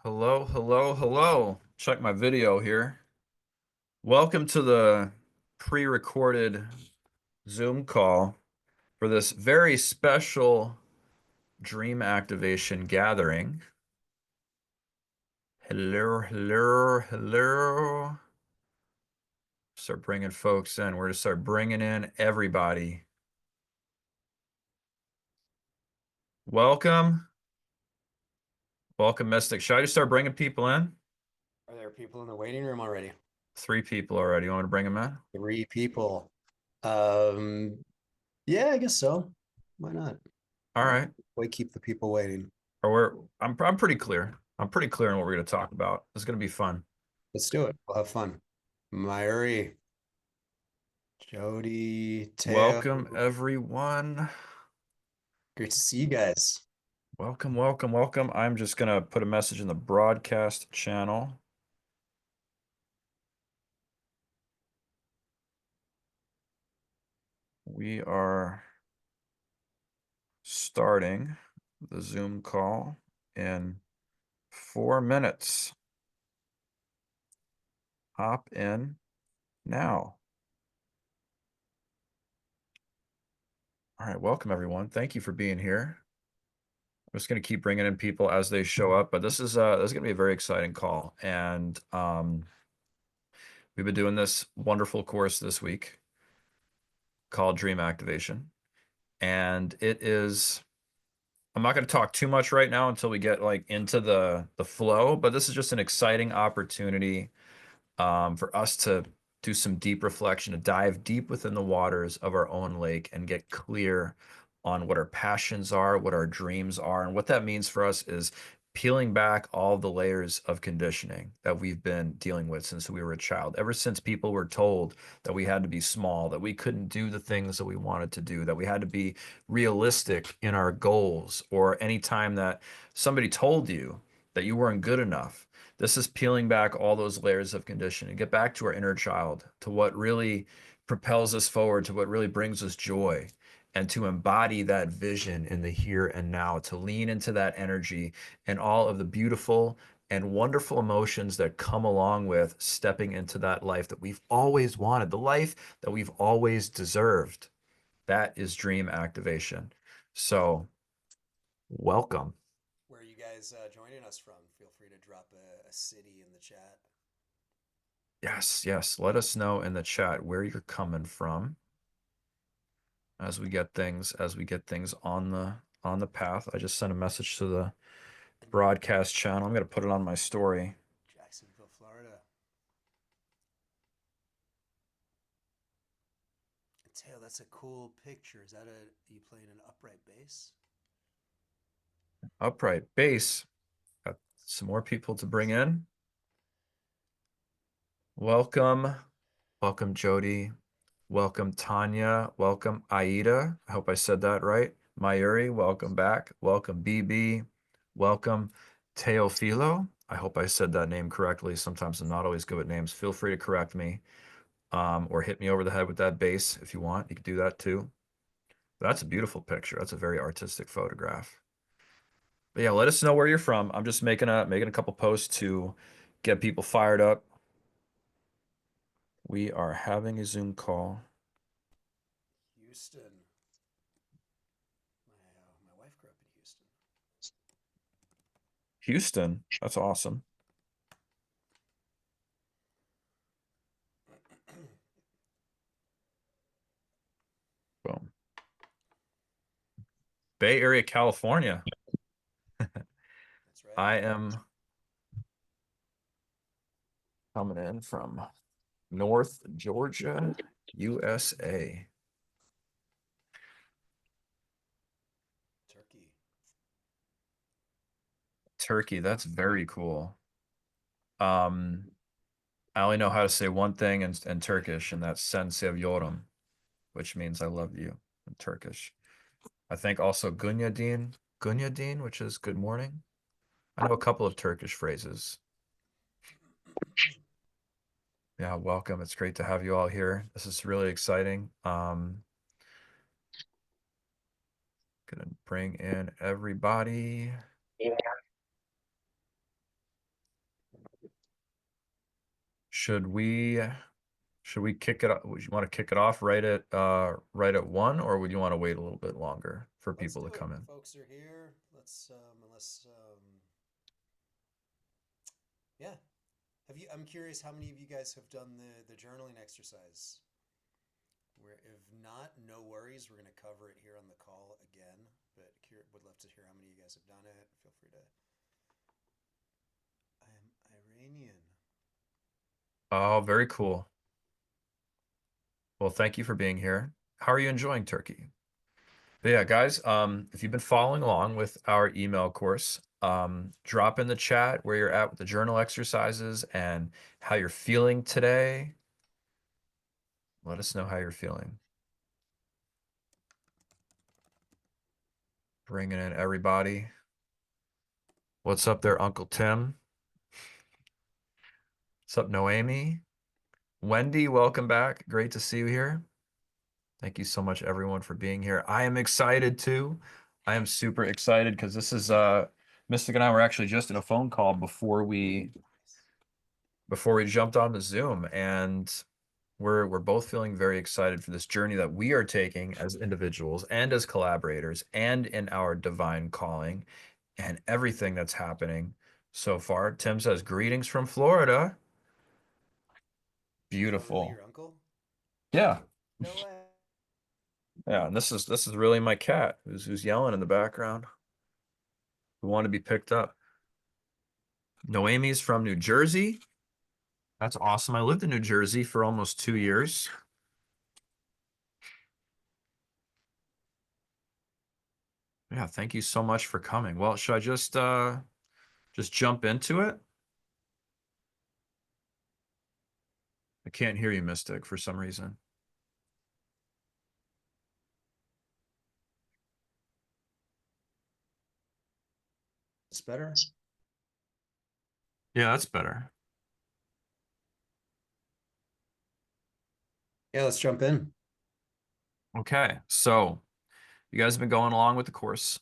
Hello, hello, hello. Check my video here. Welcome to the pre-recorded Zoom call for this very special dream activation gathering. Hello, hello, hello. Start bringing folks in. We're going to start bringing in everybody. Welcome. Welcome, Mystic. Should I just start bringing people in? Are there people in the waiting room already? 3 people already. You want me to bring them in? Three people. Um, yeah, I guess so. Why not? All Why, right. why keep the people waiting? I'm pretty clear. I'm pretty clear on what we're going to talk about. It's going to be fun. Let's do it. We'll have fun. Myri, Jody, Teo. Welcome, everyone. Great to see you guys. Welcome, welcome, welcome. I'm just going to put a message in the broadcast channel. We are starting the Zoom call in 4 minutes. Hop in now. All right, welcome, everyone. Thank you for being here. I'm just going to keep bringing in people as they show up, but this is going to be a very exciting call. And we've been doing this wonderful course this week called Dream Activation. And it is, I'm not going to talk too much right now until we get like into the flow, but this is just an exciting opportunity for us to do some deep reflection, to dive deep within the waters of our own lake and get clear on what our passions are, what our dreams are. And what that means for us is peeling back all the layers of conditioning that we've been dealing with since we were a child. Ever since people were told that we had to be small, that we couldn't do the things that we wanted to do, that we had to be realistic in our goals, or any time that somebody told you that you weren't good enough. This is peeling back all those layers of conditioning, get back to our inner child, to what really propels us forward, to what really brings us joy, and to embody that vision in the here and now, to lean into that energy and all of the beautiful and wonderful emotions that come along with stepping into that life that we've always wanted, the life that we've always deserved. That is dream activation. So, welcome. Where are you guys joining us from? Feel free to drop a city in the chat. Yes, yes. Let us know in the chat where you're coming from as we get things on the path. I just sent a message to the broadcast channel. I'm gonna put it on my story. Jacksonville, Florida. Teo, that's a cool picture. Is that you playing an upright bass? Upright bass. Got some more people to bring in. Welcome. Welcome, Jody. Welcome, Tanya. Welcome, Aida. I hope I said that right. Mayuri, welcome back. Welcome, BB. Welcome, Teofilo. I hope I said that name correctly. Sometimes I'm not always good with names. Feel free to correct me, or hit me over the head with that bass if you want. You can do that too. That's a beautiful picture. That's a very artistic photograph. But yeah, let us know where you're from. I'm just making a couple posts to get people fired up. We are having a Zoom call. Houston. My wife grew up in Houston. Houston. That's awesome. Boom. Bay Area, California. That's right. I am coming in from North Georgia, USA. Turkey. Turkey, that's very cool. Um, I only know how to say one thing in Turkish, and that's sen seviyorum, which means I love you in Turkish. I think also günaydin, which is good morning. I know a couple of Turkish phrases. Yeah, welcome. It's great to have you all here. This is really exciting. Gonna bring in everybody. Should we should we kick it off? Would you want to kick it off right at one, or would you want to wait a little bit longer for Let's people to do it. come in? Folks are here. Unless yeah. I'm curious how many of you guys have done the journaling exercise. Where if not, no worries. We're gonna cover it here on the call again. But would love to hear how many of you guys have done it. Feel free to. I am Iranian. Oh, very cool. Well, thank you for being here. How are you enjoying Turkey? But yeah, guys, if you've been following along with our email course, drop in the chat where you're at with the journal exercises and how you're feeling today. Let us know how you're feeling. Bringing in everybody. What's up there, Uncle Tim? What's up, Noemi? Wendy, welcome back. Great to see you here. Thank you so much, everyone, for being here. I am excited too. I am super excited because this is Mystic and I were actually just in a phone call before we jumped on the Zoom, and we're both feeling very excited for this journey that we are taking as individuals and as collaborators and in our divine calling and everything that's happening so far. Tim says greetings from Florida. Is that really Beautiful. your uncle? Yeah. No way. Yeah, and this is really my cat who's yelling in the background. We want to be picked up. Noemi's from New Jersey. That's awesome. I lived in New Jersey for almost 2 years. Yeah, thank you so much for coming. Well, should I just jump into it? I can't hear you, Mystic, for some reason. It's better. Yeah, that's better. Yeah, let's jump in. Okay, so you guys have been going along with the course.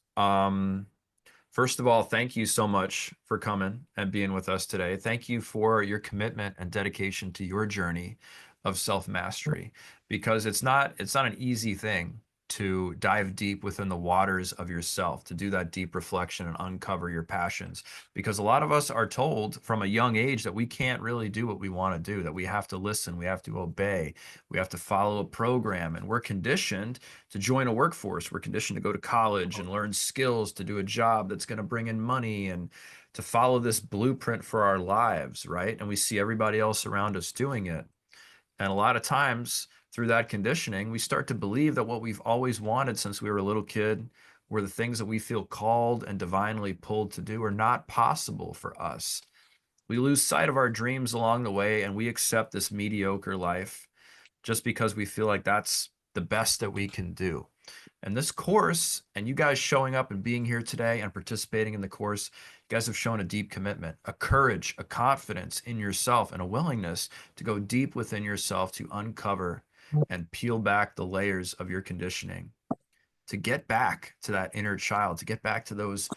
First of all, thank you so much for coming and being with us today. Thank you for your commitment and dedication to your journey of self-mastery, because it's not an easy thing to dive deep within the waters of yourself, to do that deep reflection and uncover your passions. Because a lot of us are told from a young age that we can't really do what we want to do, that we have to listen, we have to obey, we have to follow a program, and we're conditioned to join a workforce. We're conditioned to go to college and learn skills to do a job that's going to bring in money and to follow this blueprint for our lives, right? And we see everybody else around us doing it. And a lot of times through that conditioning, we start to believe that what we've always wanted since we were a little kid, where the things that we feel called and divinely pulled to do, are not possible for us. We lose sight of our dreams along the way, and we accept this mediocre life just because we feel like that's the best that we can do. And this course, and you guys showing up and being here today and participating in the course, you guys have shown a deep commitment, a courage, a confidence in yourself, and a willingness to go deep within yourself to uncover and peel back the layers of your conditioning, to get back to that inner child, to get back to those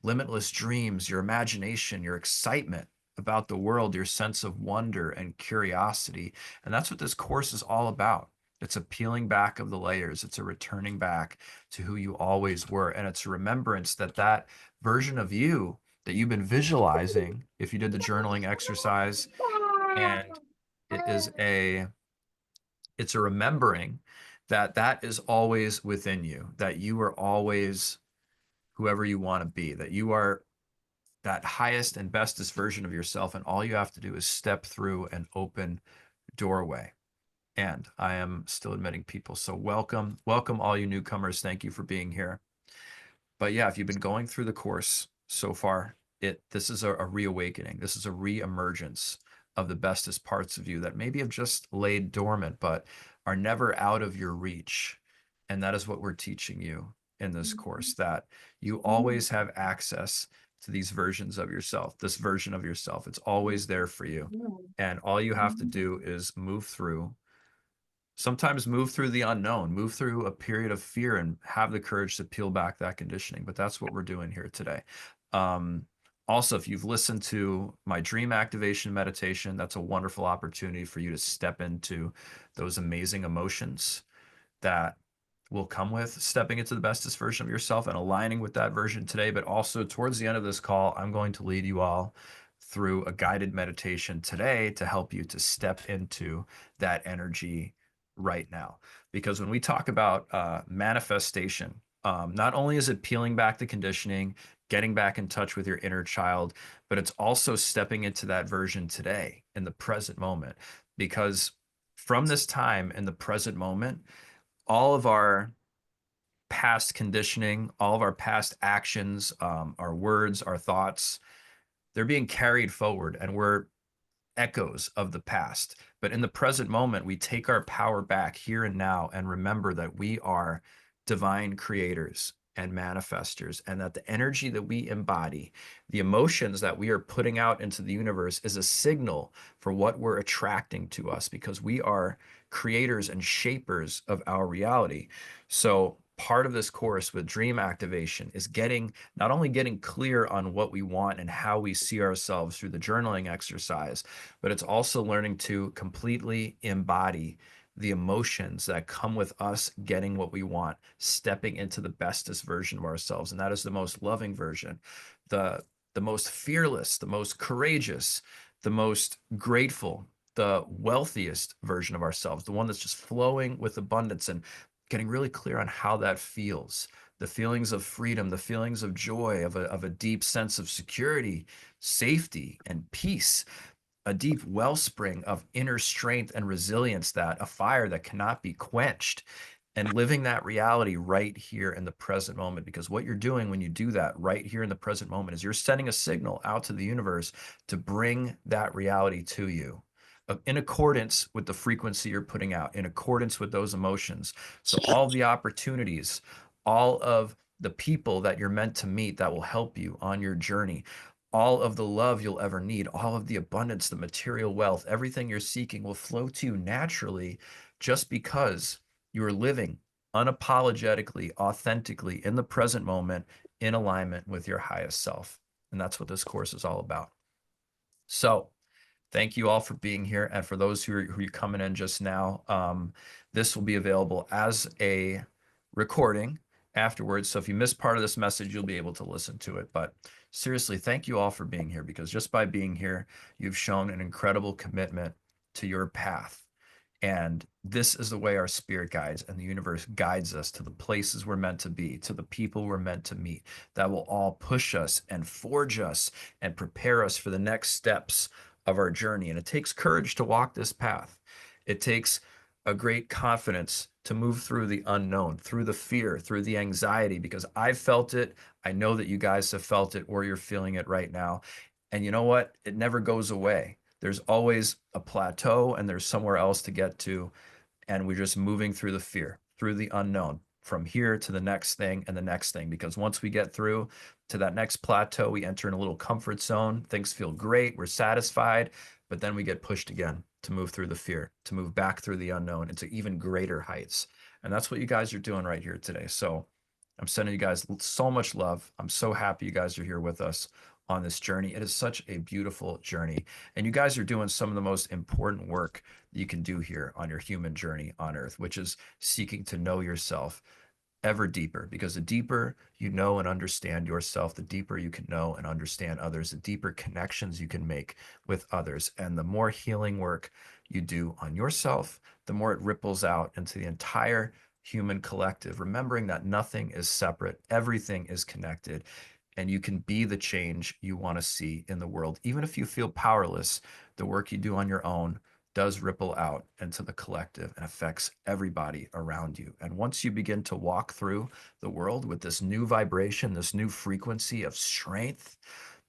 limitless dreams, your imagination, your excitement about the world, your sense of wonder and curiosity. And that's what this course is all about. It's a peeling back of the layers. It's a returning back to who you always were. And it's a remembrance that that version of you that you've been visualizing, if you did the journaling exercise, and it is a it's a remembering that that is always within you, that you are always whoever you want to be, that you are that highest and bestest version of yourself. And all you have to do is step through an open doorway. And I am still admitting people. So welcome, welcome all you newcomers. Thank you for being here. But yeah, if you've been going through the course so far, this is a reawakening. This is a re-emergence of the bestest parts of you that maybe have just laid dormant, but are never out of your reach. And that is what we're teaching you in this course, that you always have access to these versions of yourself, this version of yourself. It's always there for you. And all you have to do is sometimes move through the unknown, move through a period of fear and have the courage to peel back that conditioning. But that's what we're doing here today. Um, Also, if you've listened to my dream activation meditation, that's a wonderful opportunity for you to step into those amazing emotions that will come with stepping into the bestest version of yourself and aligning with that version today. But also, towards the end of this call, I'm going to lead you all through a guided meditation today to help you to step into that energy right now. Because when we talk about manifestation, not only is it peeling back the conditioning, getting back in touch with your inner child, but it's also stepping into that version today in the present moment. Because from this time in the present moment, all of our past conditioning, all of our past actions, our words, our thoughts, they're being carried forward and we're echoes of the past. But in the present moment, we take our power back here and now and remember that we are divine creators and manifestors, and that the energy that we embody, the emotions that we are putting out into the universe, is a signal for what we're attracting to us because we are creators and shapers of our reality. So, part of this course with dream activation is getting not only getting clear on what we want and how we see ourselves through the journaling exercise, but it's also learning to completely embody the emotions that come with us getting what we want, stepping into the bestest version of ourselves. And that is the most loving version, the, the most fearless, the most courageous, the most grateful, the wealthiest version of ourselves, the one that's just flowing with abundance and getting really clear on how that feels. The feelings of freedom, the feelings of joy, of a deep sense of security, safety, and peace, a deep wellspring of inner strength and resilience, that a fire that cannot be quenched, and living that reality right here in the present moment. Because what you're doing when you do that right here in the present moment is you're sending a signal out to the universe to bring that reality to you in accordance with the frequency you're putting out, in accordance with those emotions. So all the opportunities, all of the people that you're meant to meet that will help you on your journey, all of the love you'll ever need, all of the abundance, the material wealth, everything you're seeking will flow to you naturally just because you are living unapologetically, authentically in the present moment in alignment with your highest self. And that's what this course is all about. So, thank you all for being here. And for those who are coming in just now, this will be available as a recording afterwards. So if you miss part of this message, you'll be able to listen to it. But seriously, thank you all for being here, because just by being here, you've shown an incredible commitment to your path. And this is the way our spirit guides and the universe guides us to the places we're meant to be, to the people we're meant to meet, that will all push us and forge us and prepare us for the next steps of our journey. And it takes courage to walk this path. It takes a great confidence to move through the unknown, through the fear, through the anxiety, because I've felt it. I know that you guys have felt it, or you're feeling it right now. And you know what? It never goes away. There's always a plateau and there's somewhere else to get to. And we're just moving through the fear, through the unknown, from here to the next thing and the next thing. Because once we get through to that next plateau, we enter in a little comfort zone. Things feel great. We're satisfied. But then we get pushed again to move through the fear, to move back through the unknown into even greater heights. And that's what you guys are doing right here today. So I'm sending you guys so much love. I'm so happy you guys are here with us on this journey. It is such a beautiful journey. And you guys are doing some of the most important work you can do here on your human journey on earth, which is seeking to know yourself ever deeper. Because the deeper you know and understand yourself, the deeper you can know and understand others, the deeper connections you can make with others. And the more healing work you do on yourself, the more it ripples out into the entire human collective, remembering that nothing is separate, everything is connected, and you can be the change you want to see in the world. Even if you feel powerless, the work you do on your own does ripple out into the collective and affects everybody around you. And once you begin to walk through the world with this new vibration, this new frequency of strength,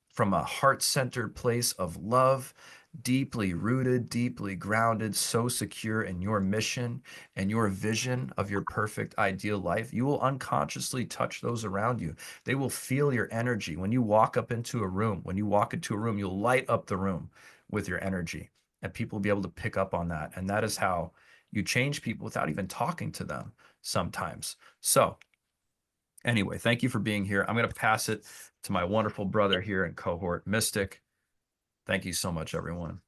from a heart-centered place of love, deeply rooted, deeply grounded, so secure in your mission and your vision of your perfect ideal life, you will unconsciously touch those around you. They will feel your energy. When you walk up into a room, when you walk into a room, you'll light up the room with your energy, and people will be able to pick up on that. And that is how you change people without even talking to them sometimes. So Anyway, thank you for being here. I'm going to pass it to my wonderful brother here in cohort, Mystic. Thank you so much, everyone.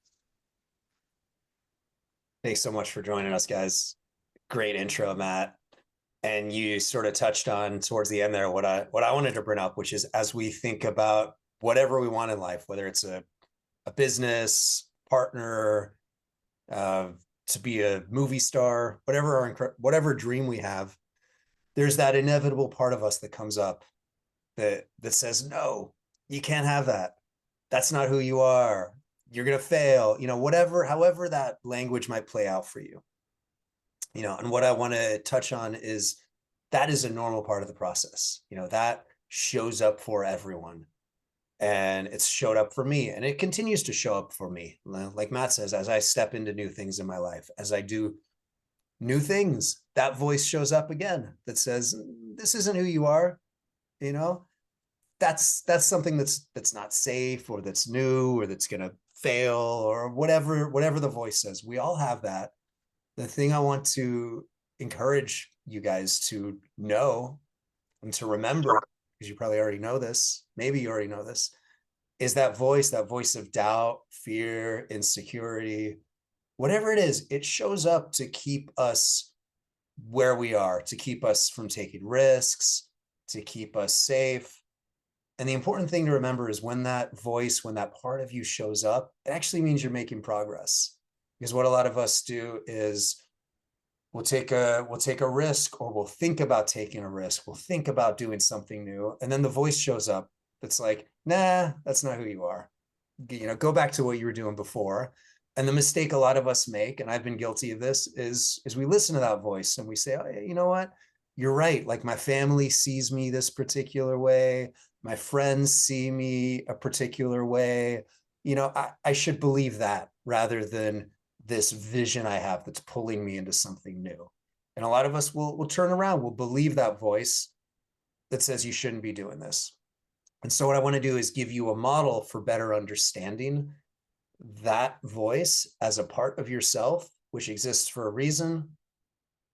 Thanks so much for joining us, guys. Great intro, Matt. And you sort of touched on towards the end there what I wanted to bring up, which is as we think about whatever we want in life, whether it's a business partner, uh, to be a movie star, whatever dream we have, there's that inevitable part of us that comes up that says, no, you can't have that. That's not who you are. You're gonna fail. However that language might play out for you. And what I want to touch on is that is a normal part of the process. That shows up for everyone. And it's showed up for me, and it continues to show up for me. Like Matt says, as I step into new things in my life, as I do new things, that voice shows up again that says, this isn't who you are. You know, that's something that's not safe, or that's new, or that's gonna fail, or whatever the voice says. We all have that. The thing I want to encourage you guys to know and to remember, because you probably already know this, maybe you already know this, is that voice of doubt, fear, insecurity, whatever it is, it shows up to keep us where we are, to keep us from taking risks, to keep us safe. And the important thing to remember is when that voice, when that part of you shows up, it actually means you're making progress. Because what a lot of us do is we'll take a risk, or we'll think about taking a risk. We'll think about doing something new. And then the voice shows up that's like, nah, that's not who you are. Go back to what you were doing before. And the mistake a lot of us make, and I've been guilty of this, is we listen to that voice and we say, oh, you know what? You're right. Like, my family sees me this particular way. My friends see me a particular way. I should believe that, rather than this vision I have that's pulling me into something new. And a lot of us will turn around, will believe that voice that says you shouldn't be doing this. And so what I want to do is give you a model for better understanding that voice as a part of yourself, which exists for a reason,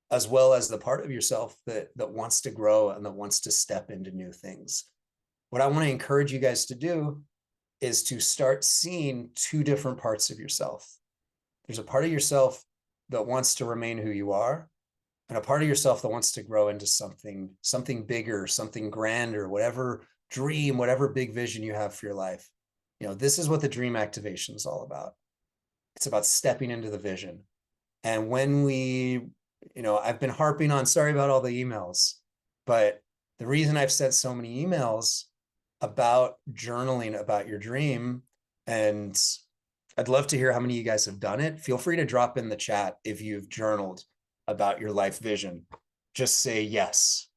as well as the part of yourself that wants to grow and that wants to step into new things. What I want to encourage you guys to do is to start seeing two different parts of yourself. There's a part of yourself that wants to remain who you are, and a part of yourself that wants to grow into something bigger, something grander, whatever dream, whatever big vision you have for your life. This is what the dream activation is all about. It's about stepping into the vision. And when I've been harping on, sorry about all the emails, but the reason I've sent so many emails about journaling about your dream, and I'd love to hear how many of you guys have done it. Feel free to drop in the chat if you've journaled about your life vision. Just say yes.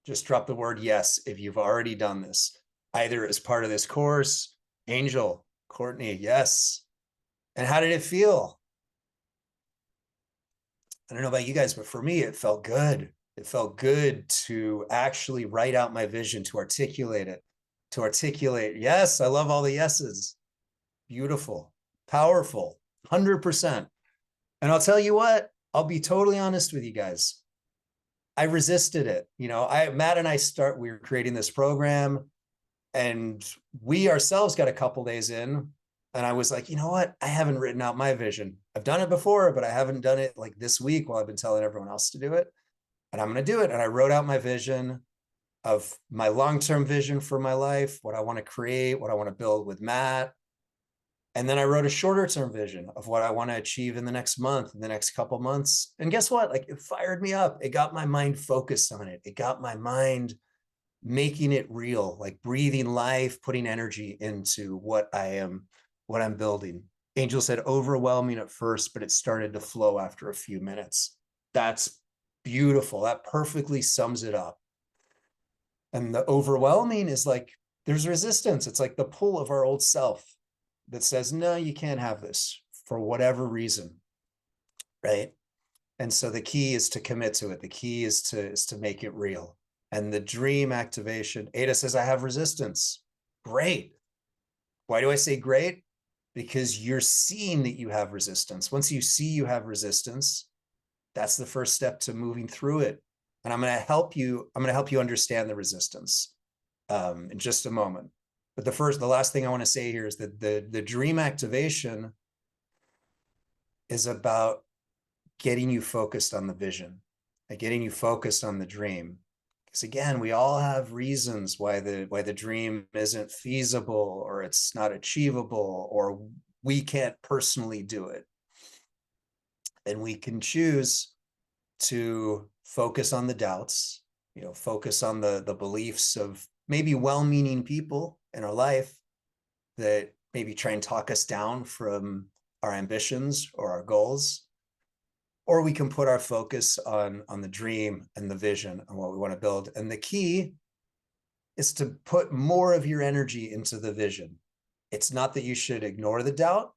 Just drop the word yes if you've already done this, either as part of this course. Angel, Courtney, yes. And how did it feel? I don't know about you guys, but for me, it felt good. It felt good to actually write out my vision, to articulate it, yes, I love all the yeses. Beautiful, powerful, 100%. And I'll tell you what, I'll be totally honest with you guys. I resisted it. Matt and I we were creating this program, and we ourselves got a couple days in, and I was like, you know what? I haven't written out my vision. I've done it before, but I haven't done it like this week while I've been telling everyone else to do it. And I'm going to do it. And I wrote out my vision of my long-term vision for my life, what I want to create, what I want to build with Matt. And then I wrote a shorter term vision of what I want to achieve in the next month, in the next couple months. And guess what? Like, it fired me up. It got my mind focused on it. It got my mind making it real, like breathing life, putting energy into what I'm building. Angel said overwhelming at first, but it started to flow after a few minutes. That's beautiful. That perfectly sums it up. And the overwhelming is like, there's resistance. It's like the pull of our old self that says, no, you can't have this for whatever reason, right? And so the key is to commit to it. The key is to make it real. And the dream activation, Ada says, I have resistance. Great. Why do I say great? Because you're seeing that you have resistance. Once you see you have resistance, that's the first step to moving through it and I'm going to help you. I'm going to help you understand the resistance in just a moment. But the last thing I want to say here is that the dream activation is about getting you focused on the vision, like getting you focused on the dream. Because again, we all have reasons why the dream isn't feasible, or it's not achievable, or we can't personally do it. And we can choose to focus on the doubts, focus on the beliefs of maybe well-meaning people in our life that maybe try and talk us down from our ambitions or our goals. Or we can put our focus on the dream and the vision and what we want to build. And the key is to put more of your energy into the vision. It's not that you should ignore the doubt,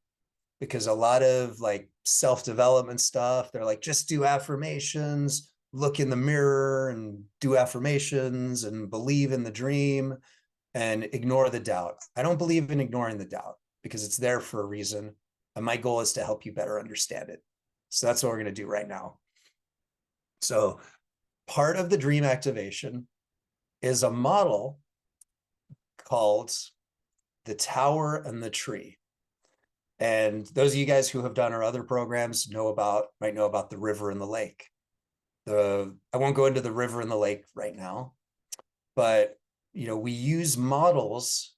because a lot of like self-development stuff, they're like, just do affirmations, look in the mirror and do affirmations and believe in the dream and ignore the doubt. I don't believe in ignoring the doubt because it's there for a reason. And my goal is to help you better understand it. So that's what we're going to do right now. So part of the dream activation is a model called the tower and the tree. And those of you guys who have done our other programs might know about the river and the lake. I won't go into the river and the lake right now, but we use models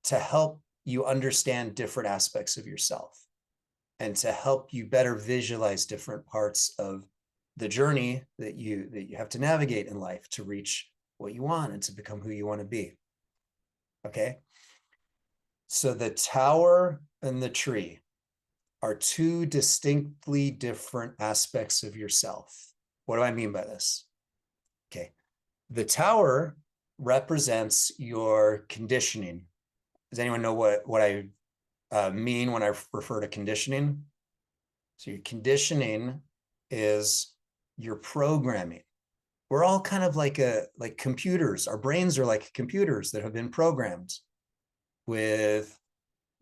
to help you understand different aspects of yourself and to help you better visualize different parts of the journey that you have to navigate in life to reach what you want and to become who you want to be. Okay. So the tower and the tree are two distinctly different aspects of yourself. What do I mean by this? Okay. The tower represents your conditioning. Does anyone know what I mean when I refer to conditioning? So your conditioning is your programming. We're all kind of like computers. Our brains are like computers that have been programmed with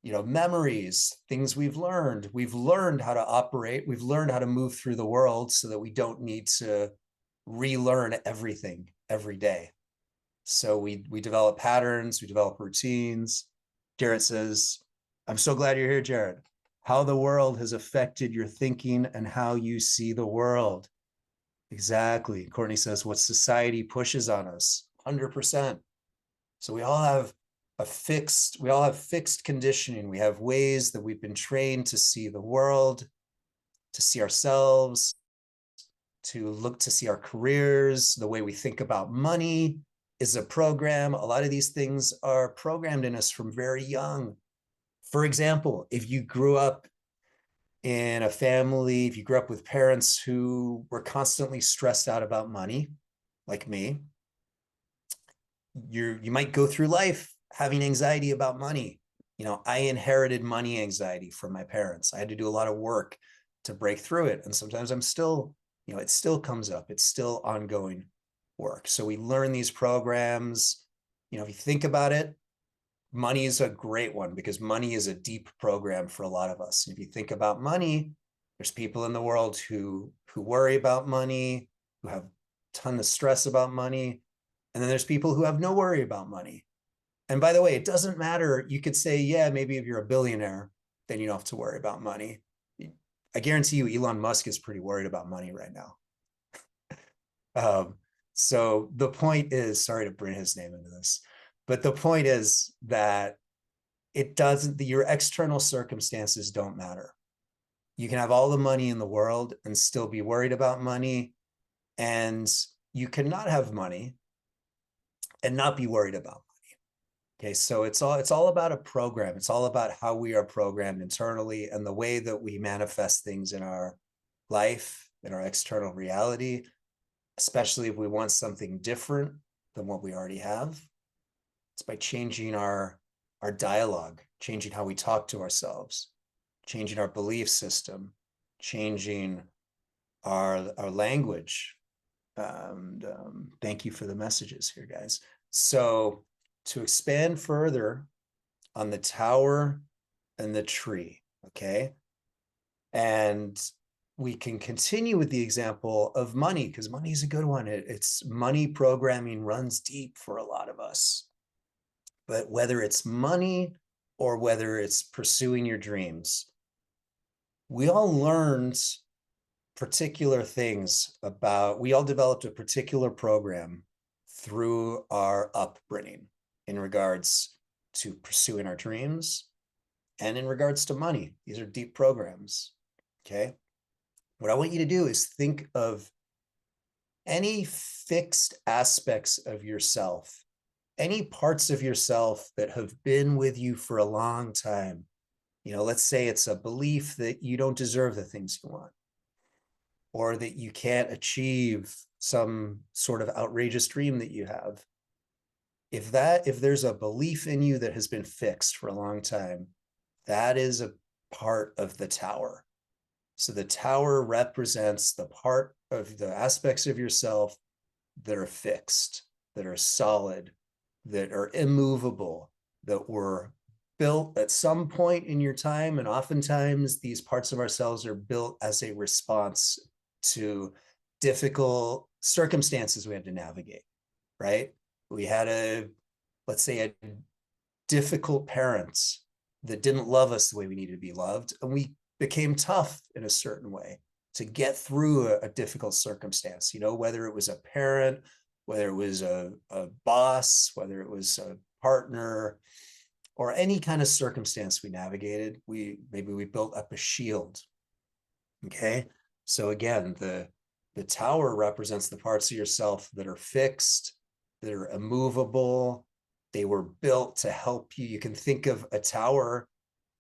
memories, things we've learned. We've learned how to operate. We've learned how to move through the world so that we don't need to relearn everything every day. So we develop patterns, we develop routines. Jared says, I'm so glad you're here, Jared. How the world has affected your thinking and how you see the world. Exactly. Courtney says, what society pushes on us, 100%. So we all have fixed conditioning. We have ways that we've been trained to see the world, to see ourselves, to see our careers. The way we think about money is a program. A lot of these things are programmed in us from very young. For example, if you grew up with parents who were constantly stressed out about money, like me, you might go through life having anxiety about money. I inherited money anxiety from my parents. I had to do a lot of work to break through it. And sometimes it still comes up. It's still ongoing work. So we learn these programs. If you think about it, money is a great one because money is a deep program for a lot of us. If you think about money, there's people in the world who worry about money, who have a ton of stress about money. And then there's people who have no worry about money. And by the way, it doesn't matter. You could say, yeah, maybe if you're a billionaire, then you don't have to worry about money. I guarantee you, Elon Musk is pretty worried about money right now. So the point is, sorry to bring his name into this, but the point is that your external circumstances don't matter. You can have all the money in the world and still be worried about money. And you cannot have money and not be worried about money. Okay, so it's all about a program. It's all about how we are programmed internally and the way that we manifest things in our life, in our external reality, especially if we want something different than what we already have. It's by changing our dialogue, changing how we talk to ourselves, changing our belief system, changing our language. And thank you for the messages here, guys. So to expand further on the tower and the tree, okay? And we can continue with the example of money, because money is a good one. It's money programming runs deep for a lot of us. But whether it's money or whether it's pursuing your dreams, we all learned particular things about, we all developed a particular program through our upbringing in regards to pursuing our dreams and in regards to money. These are deep programs. Okay. What I want you to do is think of any fixed aspects of yourself, any parts of yourself that have been with you for a long time. Let's say it's a belief that you don't deserve the things you want, or that you can't achieve some sort of outrageous dream that you have. If there's a belief in you that has been fixed for a long time, that is a part of the tower. So the tower represents the part of the aspects of yourself that are fixed, that are solid, that are immovable, that were built at some point in your time. And oftentimes these parts of ourselves are built as a response to difficult circumstances we had to navigate, right? We had let's say, a difficult parents that didn't love us the way we needed to be loved. And we became tough in a certain way to get through a difficult circumstance, whether it was a parent, whether it was a boss, whether it was a partner, or any kind of circumstance we navigated. Maybe we built up a shield. Okay. So again, the tower represents the parts of yourself that are fixed, that are immovable. They were built to help you. You can think of a tower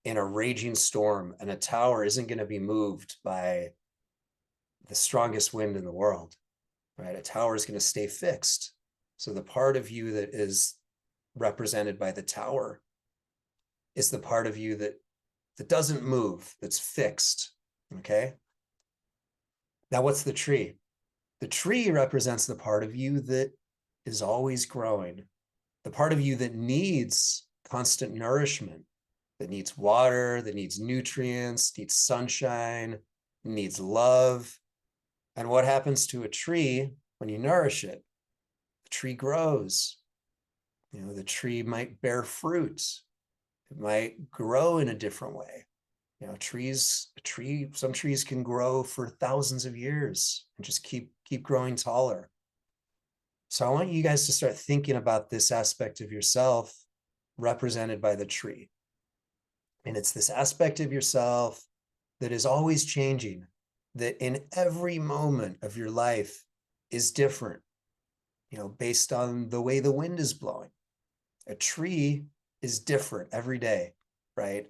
in a raging storm, and a tower isn't going to be moved by the strongest wind in the world, right? A tower is going to stay fixed. So the part of you that is represented by the tower is the part of you that doesn't move, that's fixed. Okay. Now, what's the tree? The tree represents the part of you that is always growing, the part of you that needs constant nourishment, that needs water, that needs nutrients, needs sunshine, needs love. And what happens to a tree when you nourish it? The tree grows. The tree might bear fruit. It might grow in a different way. Some trees can grow for thousands of years and just keep growing taller. So I want you guys to start thinking about this aspect of yourself represented by the tree. And it's this aspect of yourself that is always changing, that in every moment of your life is different, based on the way the wind is blowing. A tree is different every day, right?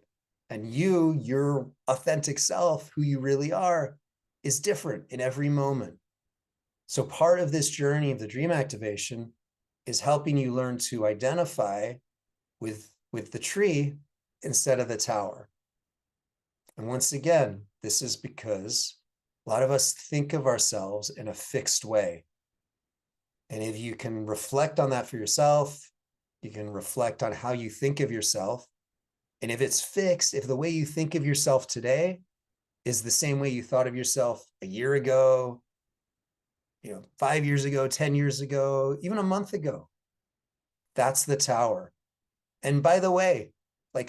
And your authentic self, who you really are, is different in every moment. So part of this journey of the dream activation is helping you learn to identify with the tree instead of the tower. And once again, this is because a lot of us think of ourselves in a fixed way. And if you can reflect on that for yourself, you can reflect on how you think of yourself. And if it's fixed, if the way you think of yourself today is the same way you thought of yourself a year ago, 5 years ago, 10 years ago, even a month ago, that's the tower. And by the way, we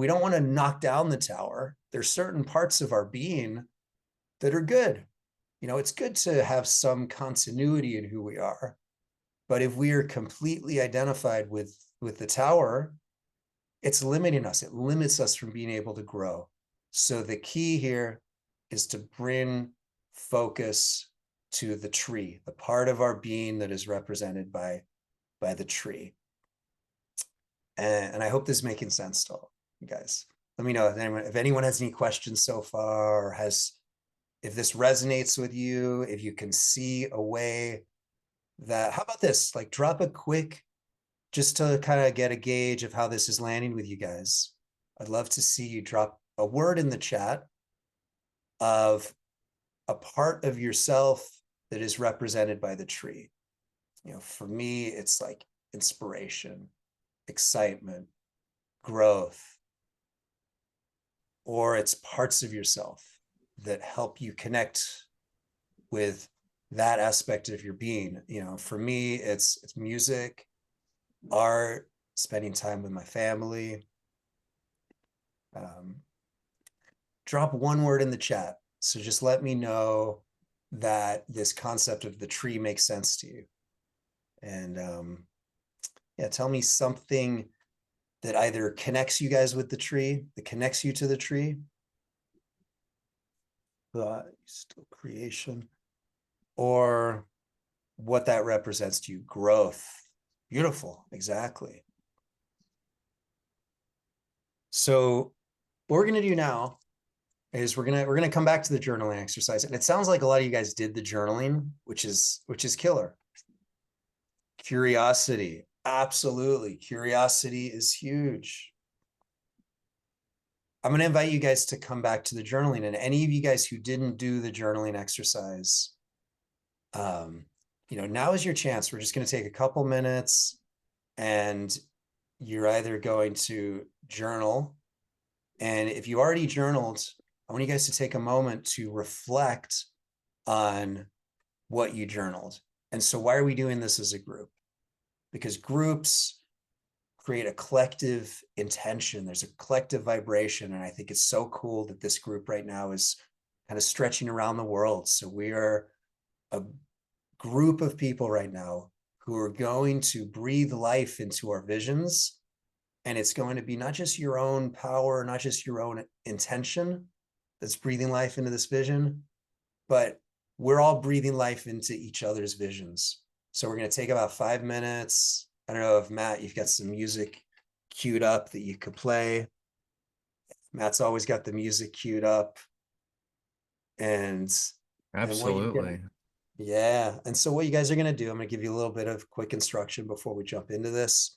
don't want to knock down the tower. There's certain parts of our being that are good. It's good to have some continuity in who we are. But if we are completely identified with the tower, it's limiting us. It limits us from being able to grow. So the key here is to bring focus to the tree, the part of our being that is represented by the tree. And I hope this is making sense to all you guys. Let me know if anyone has any questions so far, or if this resonates with you, if you can see a way that, how about this? Drop a quick, just to kind of get a gauge of how this is landing with you guys. I'd love to see you drop a word in the chat of a part of yourself that is represented by the tree. For me, it's like inspiration, excitement, growth, or it's parts of yourself that help you connect with that aspect of your being. You know, for me, it's music, art, spending time with my family. Um, Drop one word in the chat. So just let me know that this concept of the tree makes sense to you. And yeah, tell me something that either connects you guys with the tree, that connects you to the tree. Still creation, or what that represents to you. Growth. Beautiful. Exactly. So what we're going to do now is we're gonna come back to the journaling exercise. And it sounds like a lot of you guys did the journaling, which is killer. Curiosity. Absolutely. Curiosity is huge. I'm going to invite you guys to come back to the journaling. And any of you guys who didn't do the journaling exercise, now is your chance. We're just going to take a couple minutes, and you're either going to journal. And if you already journaled, I want you guys to take a moment to reflect on what you journaled. And so why are we doing this as a group? Because groups create a collective intention. There's a collective vibration. And I think it's so cool that this group right now is kind of stretching around the world. So we are a group of people right now who are going to breathe life into our visions. And it's going to be not just your own power, not just your own intention that's breathing life into this vision, but we're all breathing life into each other's visions. So we're going to take about 5 minutes. I don't know if Matt, you've got some music queued up that you could play. Matt's always got the music queued up. And what you're going to, Absolutely. yeah. And so what you guys are going to do, I'm going to give you a little bit of quick instruction before we jump into this.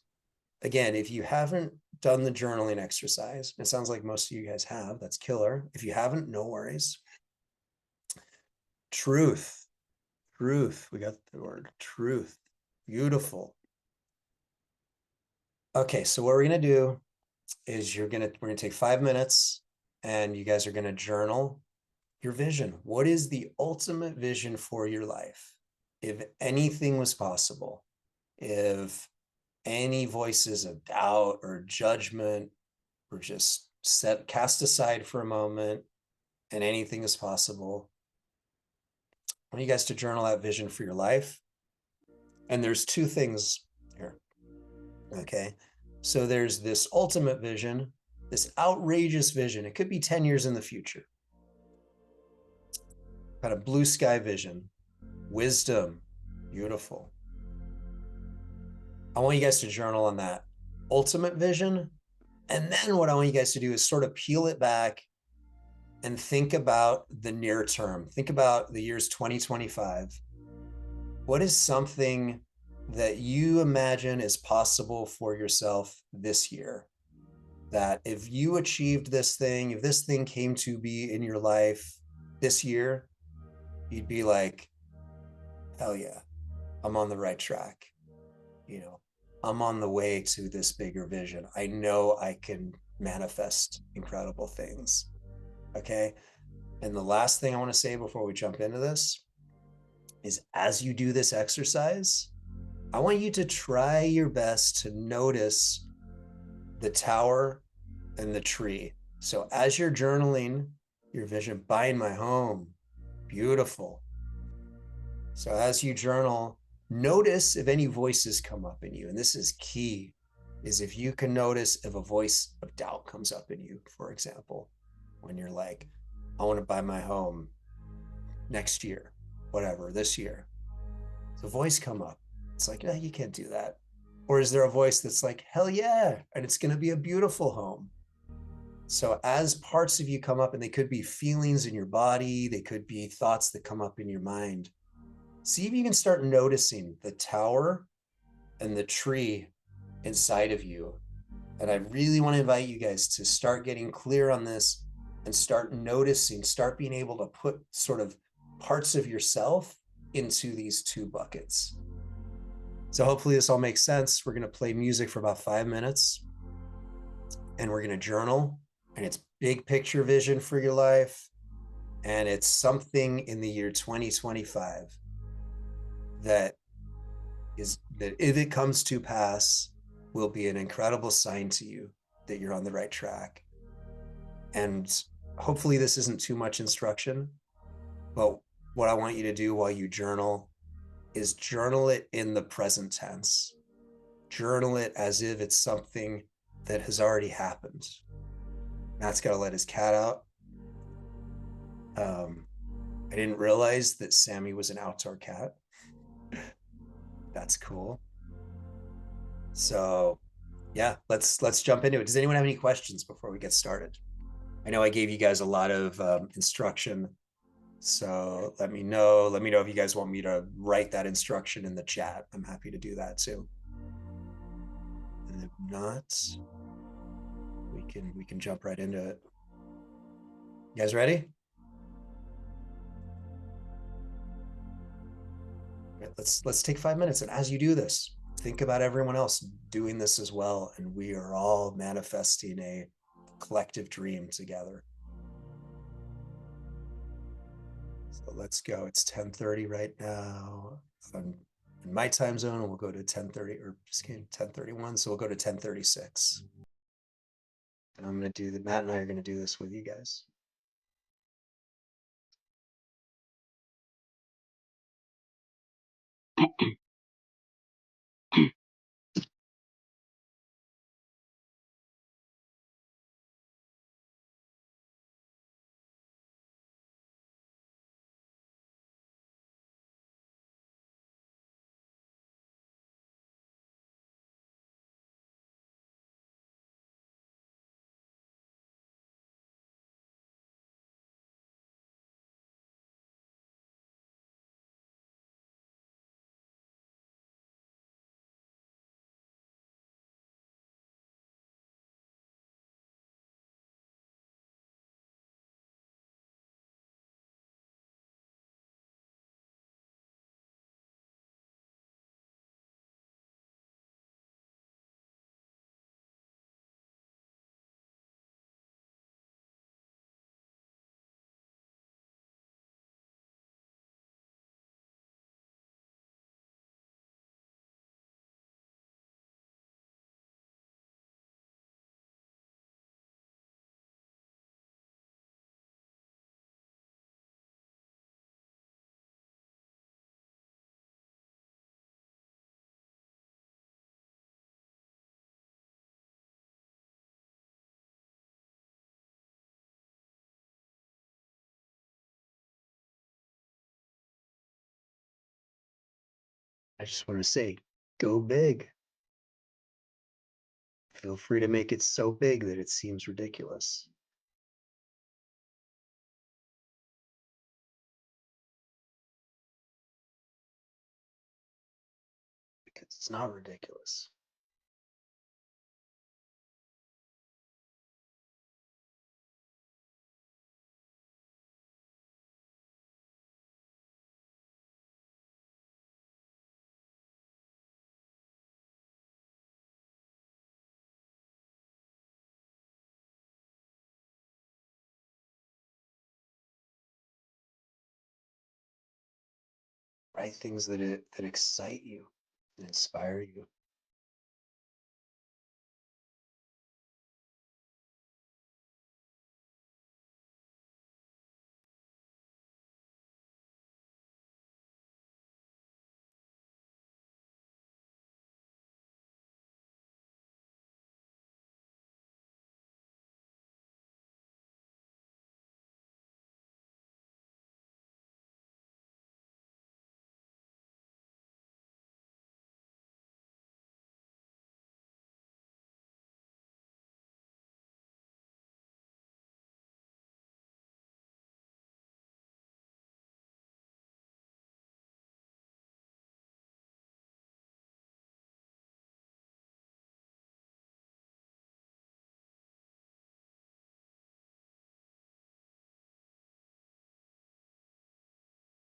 Again, if you haven't done the journaling exercise, it sounds like most of you guys have, that's killer. If you haven't, no worries. Truth. We got the word truth. Beautiful. Okay, so what we're gonna do is we're gonna take 5 minutes, and you guys are gonna journal your vision. What is the ultimate vision for your life? If anything was possible, if any voices of doubt or judgment were just cast aside for a moment, and anything is possible, I want you guys to journal that vision for your life. And there's two things here. Okay. So there's this ultimate vision, this outrageous vision. It could be 10 years in the future. Kind of blue sky vision, wisdom, beautiful. I want you guys to journal on that ultimate vision. And then what I want you guys to do is sort of peel it back and think about the near term. Think about the years 2025. What is something that you imagine is possible for yourself this year? That if you achieved this thing, if this thing came to be in your life this year, you'd be like, hell yeah, I'm on the right track. I'm on the way to this bigger vision. I know I can manifest incredible things. Okay. And the last thing I want to say before we jump into this is, as you do this exercise, I want you to try your best to notice the tower and the tree. So as you're journaling your vision, buying my home, beautiful. So as you journal, notice if any voices come up in you. And this is key, is if you can notice if a voice of doubt comes up in you, for example, when you're like, I want to buy my home next year, whatever, this year. The voice come up. It's like, you can't do that. Or is there a voice that's like, hell yeah, and it's going to be a beautiful home? So as parts of you come up, and they could be feelings in your body, they could be thoughts that come up in your mind, see if you can start noticing the tower and the tree inside of you. And I really want to invite you guys to start getting clear on this and start noticing, start being able to put sort of parts of yourself into these two buckets. So hopefully this all makes sense. We're going to play music for about 5 minutes, and we're going to journal, and it's big picture vision for your life. And it's something in the year 2025 that that if it comes to pass, will be an incredible sign to you that you're on the right track. And hopefully this isn't too much instruction, but what I want you to do while you journal is journal it in the present tense. Journal it as if it's something that has already happened. Matt's got to let his cat out. Um, I didn't realize that Sammy was an outdoor cat. That's cool. So yeah, let's jump into it. Does anyone have any questions before we get started? I know I gave you guys a lot of instruction, so let me know. Let me know if you guys want me to write that instruction in the chat. I'm happy to do that too. And if not, we can jump right into it. You guys ready? Right, let's take 5 minutes, and as you do this, think about everyone else doing this as well, and we are all manifesting a collective dream together. So let's go. It's 10:30 right now. In my time zone, we'll go to 10:30, or just kidding, 10:31. So we'll go to 10:36. And I'm gonna do the Matt and I are gonna do this with you guys. I just want to say, go big. Feel free to make it so big that it seems ridiculous. Because it's not ridiculous. Write things that excite you and inspire you.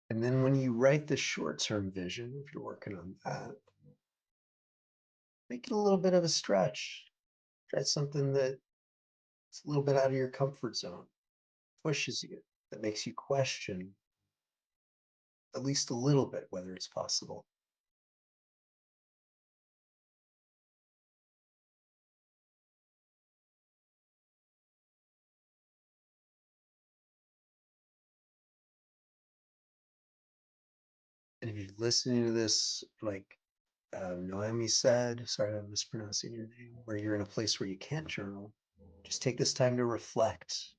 And then when you write the short-term vision, if you're working on that, make it a little bit of a stretch. Try something that's a little bit out of your comfort zone, pushes you, that makes you question, at least a little bit, whether it's possible. And if you're listening to this, like Noemi said, sorry I'm mispronouncing your name, where you're in a place where you can't journal, just take this time to reflect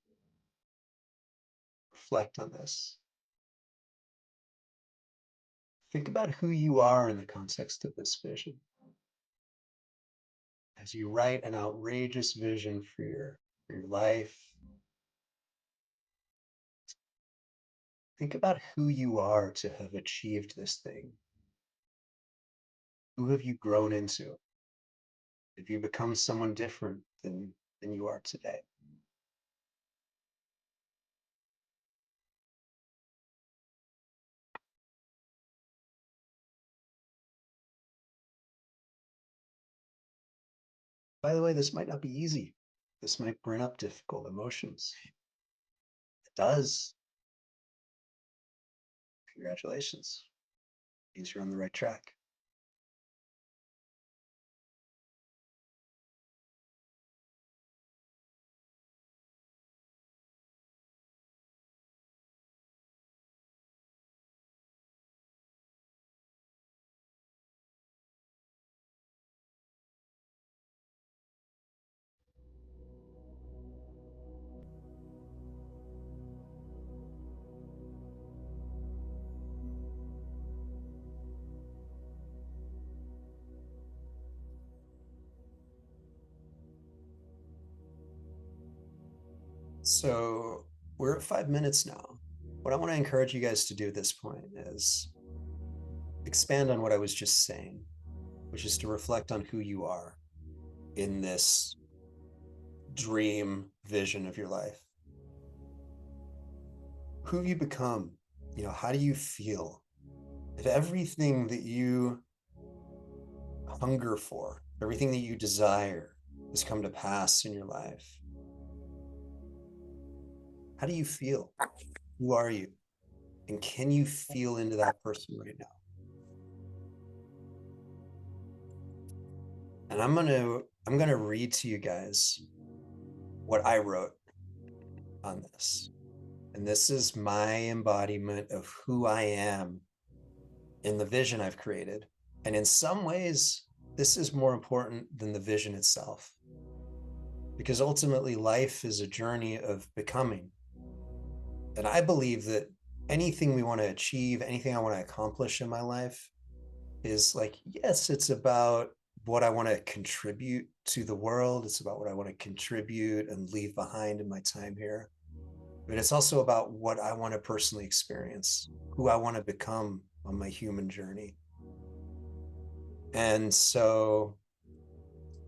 on this. Think about who you are in the context of this vision. As you write an outrageous vision for your life, think about who you are to have achieved this thing. Who have you grown into? Have you become someone different than you are today? By the way, this might not be easy. This might bring up difficult emotions. It does. Congratulations. Means you're on the right track. So we're at 5 minutes now. What I want to encourage you guys to do at this point is expand on what I was just saying, which is to reflect on who you are in this dream vision of your life. Who have you become? How do you feel? If everything that you hunger for, everything that you desire has come to pass in your life, how do you feel? Who are you? And can you feel into that person right now? And I'm gonna read to you guys what I wrote on this. And this is my embodiment of who I am in the vision I've created. And in some ways, this is more important than the vision itself. Because ultimately, life is a journey of becoming. And I believe that anything we want to achieve, anything I want to accomplish in my life is like, yes, it's about what I want to contribute to the world. It's about what I want to contribute and leave behind in my time here. But it's also about what I want to personally experience, who I want to become on my human journey. And so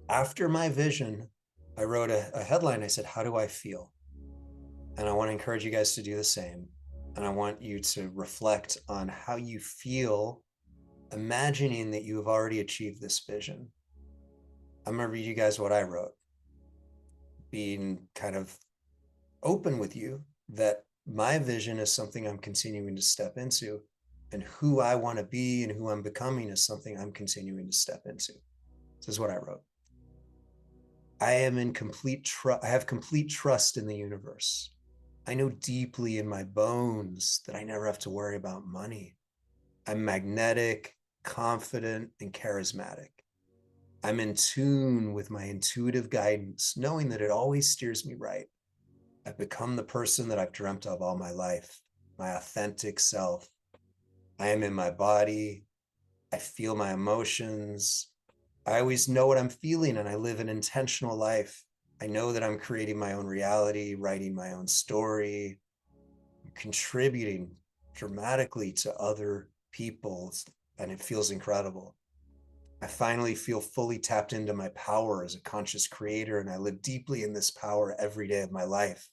after my vision, I wrote a headline. I said, how do I feel? And I want to encourage you guys to do the same. And I want you to reflect on how you feel, imagining that you have already achieved this vision. I'm going to read you guys what I wrote, being kind of open with you that my vision is something I'm continuing to step into, and who I want to be and who I'm becoming is something I'm continuing to step into. This is what I wrote. I am in complete trust. I have complete trust in the universe. I know deeply in my bones that I never have to worry about money. I'm magnetic, confident, and charismatic. I'm in tune with my intuitive guidance, knowing that it always steers me right. I've become the person that I've dreamt of all my life, my authentic self. I am in my body. I feel my emotions. I always know what I'm feeling, and I live an intentional life. I know that I'm creating my own reality, writing my own story, contributing dramatically to other people, and it feels incredible. I finally feel fully tapped into my power as a conscious creator, and I live deeply in this power every day of my life.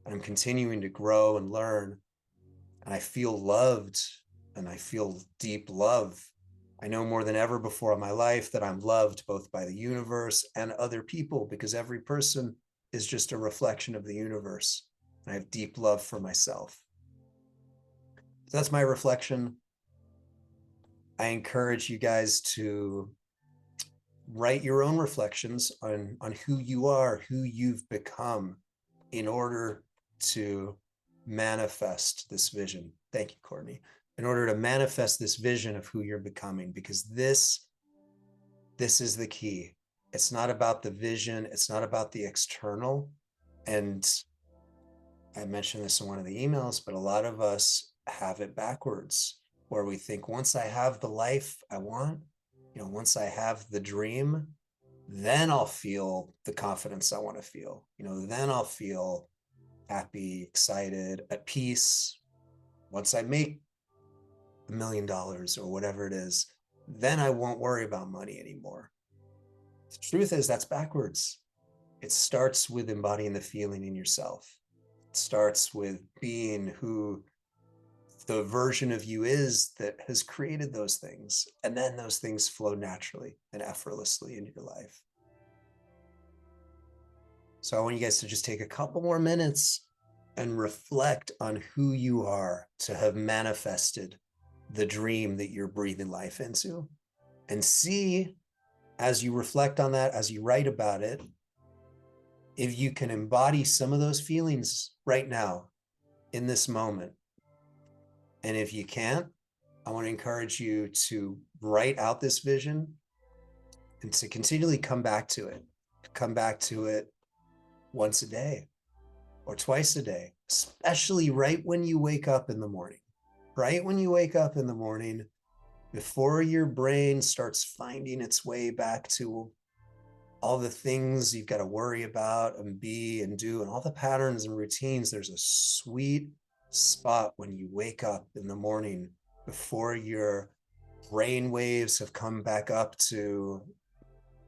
And I'm continuing to grow and learn, and I feel loved, and I feel deep love. I know more than ever before in my life that I'm loved both by the universe and other people, because every person is just a reflection of the universe. and I have deep love for myself. So that's my reflection. I encourage you guys to write your own reflections on who you are, who you've become in order to manifest this vision. Thank you, Courtney. In order to manifest this vision of who you're becoming, because this is the key. It's not about the vision, it's not about the external. And I mentioned this in one of the emails, but a lot of us have it backwards, where we think once I have the life I want, once I have the dream, then I'll feel the confidence I want to feel. Then I'll feel happy, excited, at peace. Once I make $1 million or whatever it is, then I won't worry about money anymore. The truth is, that's backwards. It starts with embodying the feeling in yourself. It starts with being who the version of you is that has created those things. And then those things flow naturally and effortlessly in your life. So I want you guys to just take a couple more minutes and reflect on who you are to have manifested the dream that you're breathing life into. And see, as you reflect on that, as you write about it, if you can embody some of those feelings right now in this moment. And if you can't, I want to encourage you to write out this vision and to continually come back to it. Come back to it once a day or twice a day, especially right when you wake up in the morning. Right when you wake up in the morning, before your brain starts finding its way back to all the things you've got to worry about and be and do and all the patterns and routines, there's a sweet spot when you wake up in the morning before your brain waves have come back up to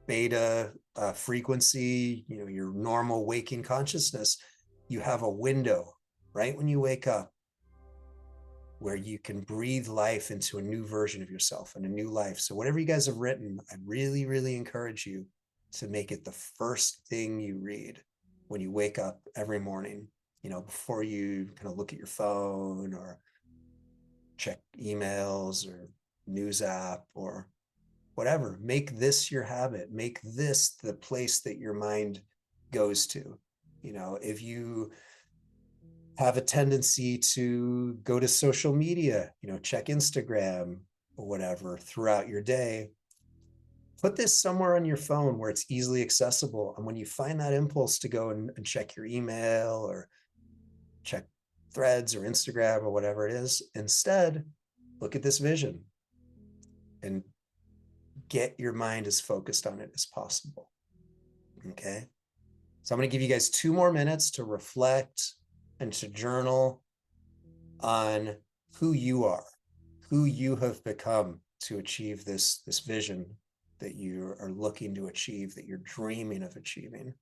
beta frequency, your normal waking consciousness. You have a window right when you wake up where you can breathe life into a new version of yourself and a new life. So whatever you guys have written, I really, really encourage you to make it the first thing you read when you wake up every morning, before you kind of look at your phone or check emails or news app or whatever. Make this your habit. Make this the place that your mind goes to. If you have a tendency to go to social media, check Instagram or whatever throughout your day, put this somewhere on your phone where it's easily accessible. And when you find that impulse to go and check your email or check Threads or Instagram or whatever it is, instead, look at this vision and get your mind as focused on it as possible. Okay. So I'm going to give you guys 2 more minutes to reflect and to journal on who you are, who you have become to achieve this vision that you are looking to achieve, that you're dreaming of achieving.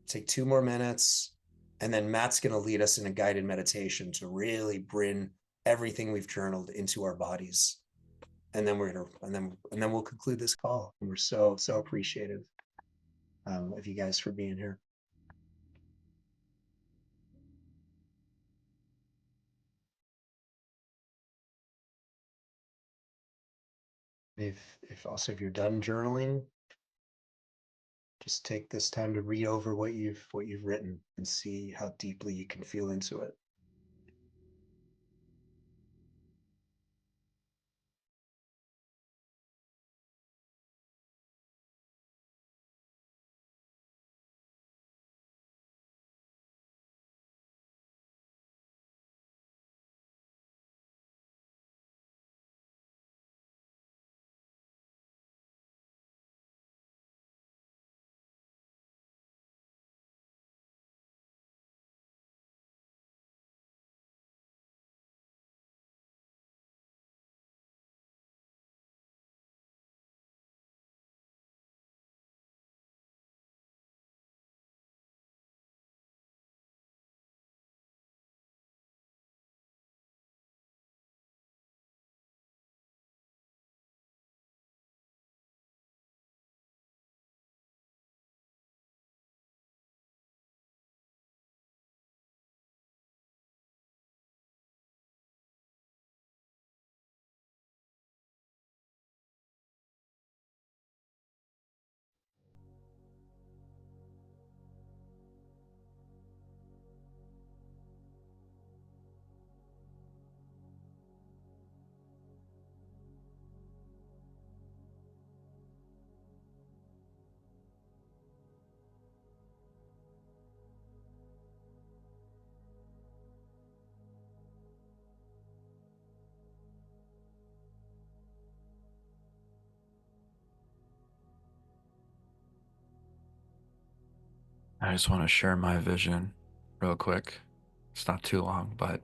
Take 2 more minutes, and then Matt's going to lead us in a guided meditation to really bring everything we've journaled into our bodies. And then we'll conclude this call. And we're so appreciative of you guys for being here. If you're done journaling, just take this time to read over what you've written and see how deeply you can feel into it. I just want to share my vision real quick. It's not too long, but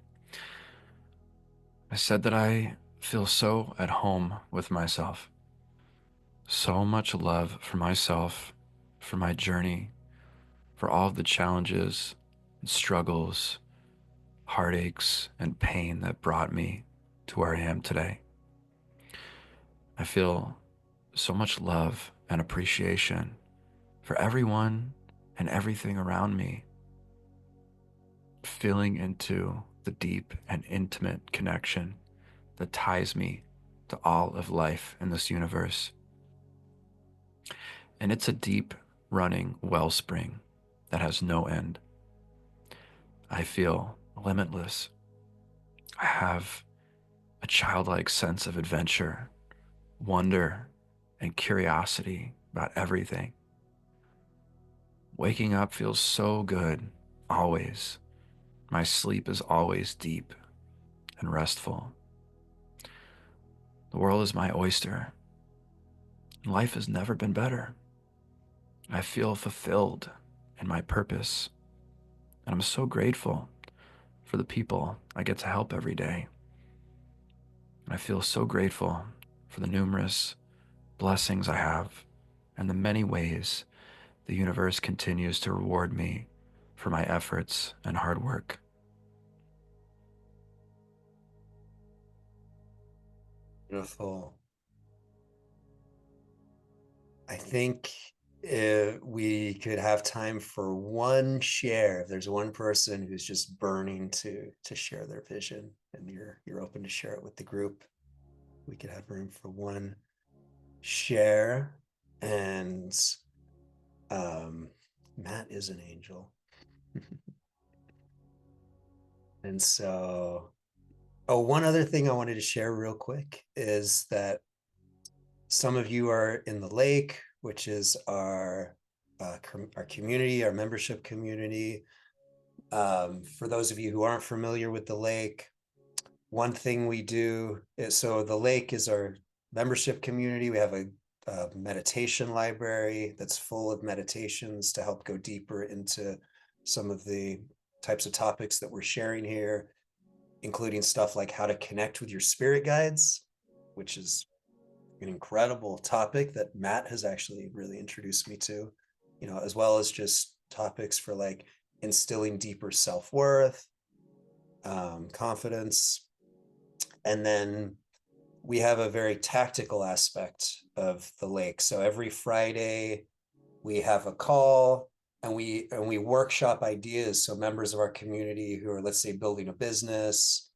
I said that I feel so at home with myself. So much love for myself, for my journey, for all of the challenges and struggles, heartaches, and pain that brought me to where I am today. I feel so much love and appreciation for everyone and everything around me, feeling into the deep and intimate connection that ties me to all of life in this universe. And it's a deep running wellspring that has no end. I feel limitless. I have a childlike sense of adventure, wonder, and curiosity about everything. Waking up feels so good, always. My sleep is always deep and restful. The world is my oyster. Life has never been better. I feel fulfilled in my purpose, and I'm so grateful for the people I get to help every day. And I feel so grateful for the numerous blessings I have and the many ways the universe continues to reward me for my efforts and hard work. Beautiful. I think we could have time for one share. If there's one person who's just burning to share their vision and you're open to share it with the group, we could have room for one share. And um, Matt is an angel. And so, oh, one other thing I wanted to share real quick is that some of you are in the lake, which is our community, our membership community. For those of you who aren't familiar with the lake, one thing we do is, so the lake is our membership community. We have a meditation library that's full of meditations to help go deeper into some of the types of topics that we're sharing here, including stuff like how to connect with your spirit guides, which is an incredible topic that Matt has actually really introduced me to, as well as just topics for like instilling deeper self-worth, confidence. And then we have a very tactical aspect of the lake. So every Friday we have a call and we workshop ideas. So members of our community who are, let's say, building a business,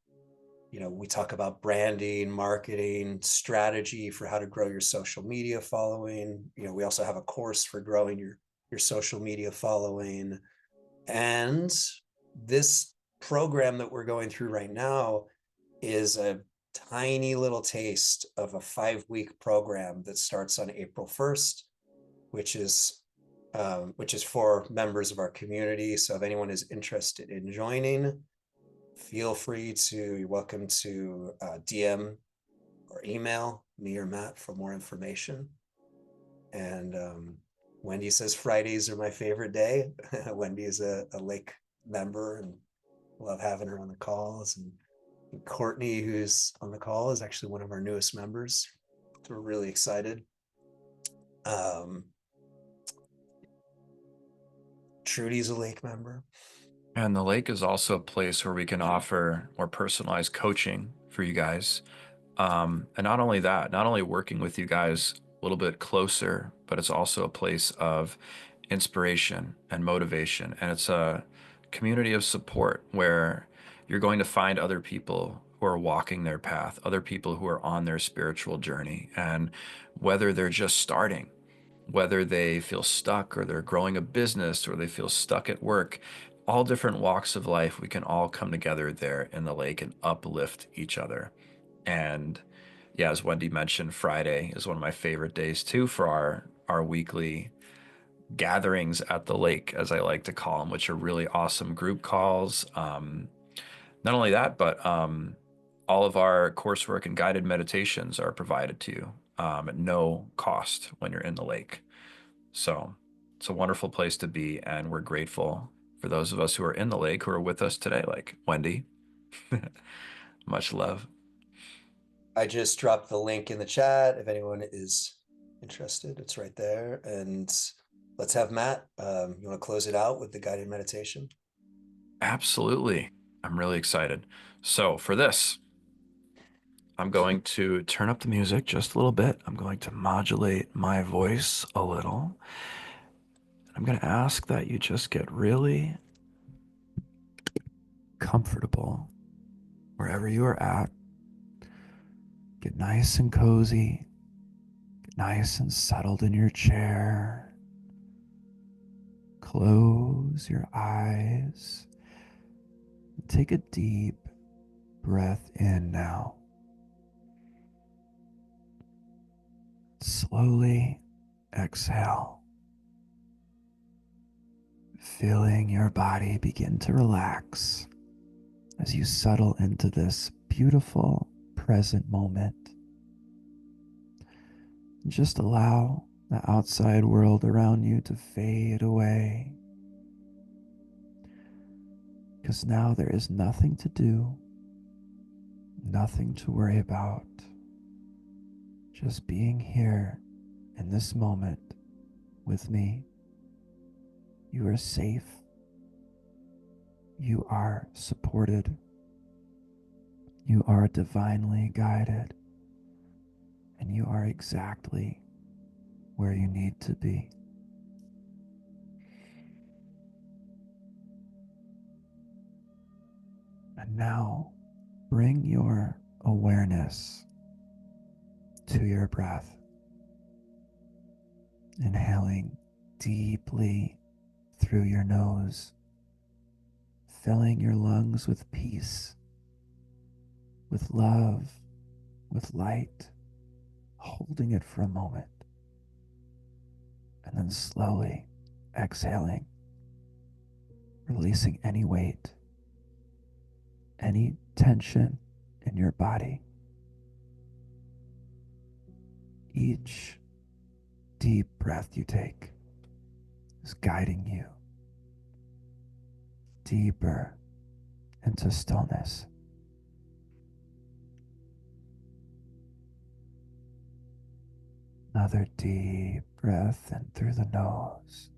we talk about branding, marketing, strategy for how to grow your social media following. We also have a course for growing your social media following. And this program that we're going through right now is a tiny little taste of a 5-week program that starts on April 1st, which is for members of our community. So if anyone is interested in joining, feel free to, you're welcome to DM or email me or Matt for more information. And Wendy says Fridays are my favorite day. Wendy is a Lake member and love having her on the calls. And Courtney, who's on the call, is actually one of our newest members. So we're really excited. Um, Trudy's a Lake member. And the lake is also a place where we can offer more personalized coaching for you guys. And not only that, not only working with you guys a little bit closer, but it's also a place of inspiration and motivation. And it's a community of support where you're going to find other people who are walking their path, other people who are on their spiritual journey. And whether they're just starting, whether they feel stuck or they're growing a business or they feel stuck at work, all different walks of life, we can all come together there in the lake and uplift each other. And yeah, as Wendy mentioned, Friday is one of my favorite days too for our weekly gatherings at the lake, as I like to call them, which are really awesome group calls. Not only that, but all of our coursework and guided meditations are provided to you at no cost when you're in the lake. So It's a wonderful place to be, and we're grateful for those of us who are in the lake who are with us today, like Wendy. Much love. I just dropped the link in the chat if anyone is interested. It's right there. And let's have Matt. You want to close it out with the guided meditation? Absolutely. I'm really excited. So, for this, I'm going to turn up the music just a little bit. I'm going to modulate my voice a little. I'm going to ask that you just get really comfortable wherever you are at. Get nice and cozy, get nice and settled in your chair. Close your eyes. Take a deep breath in now. Slowly exhale, feeling your body begin to relax as you settle into this beautiful present moment. Just allow the outside world around you to fade away, because now there is nothing to do, nothing to worry about. Just being here in this moment with me. You are safe. You are supported. You are divinely guided. And you are exactly where you need to be. And now bring your awareness to your breath. Inhaling deeply through your nose, filling your lungs with peace, with love, with light, holding it for a moment, and then slowly exhaling, releasing any weight, any tension in your body. Each deep breath you take is guiding you deeper into stillness. Another deep breath in through the nose,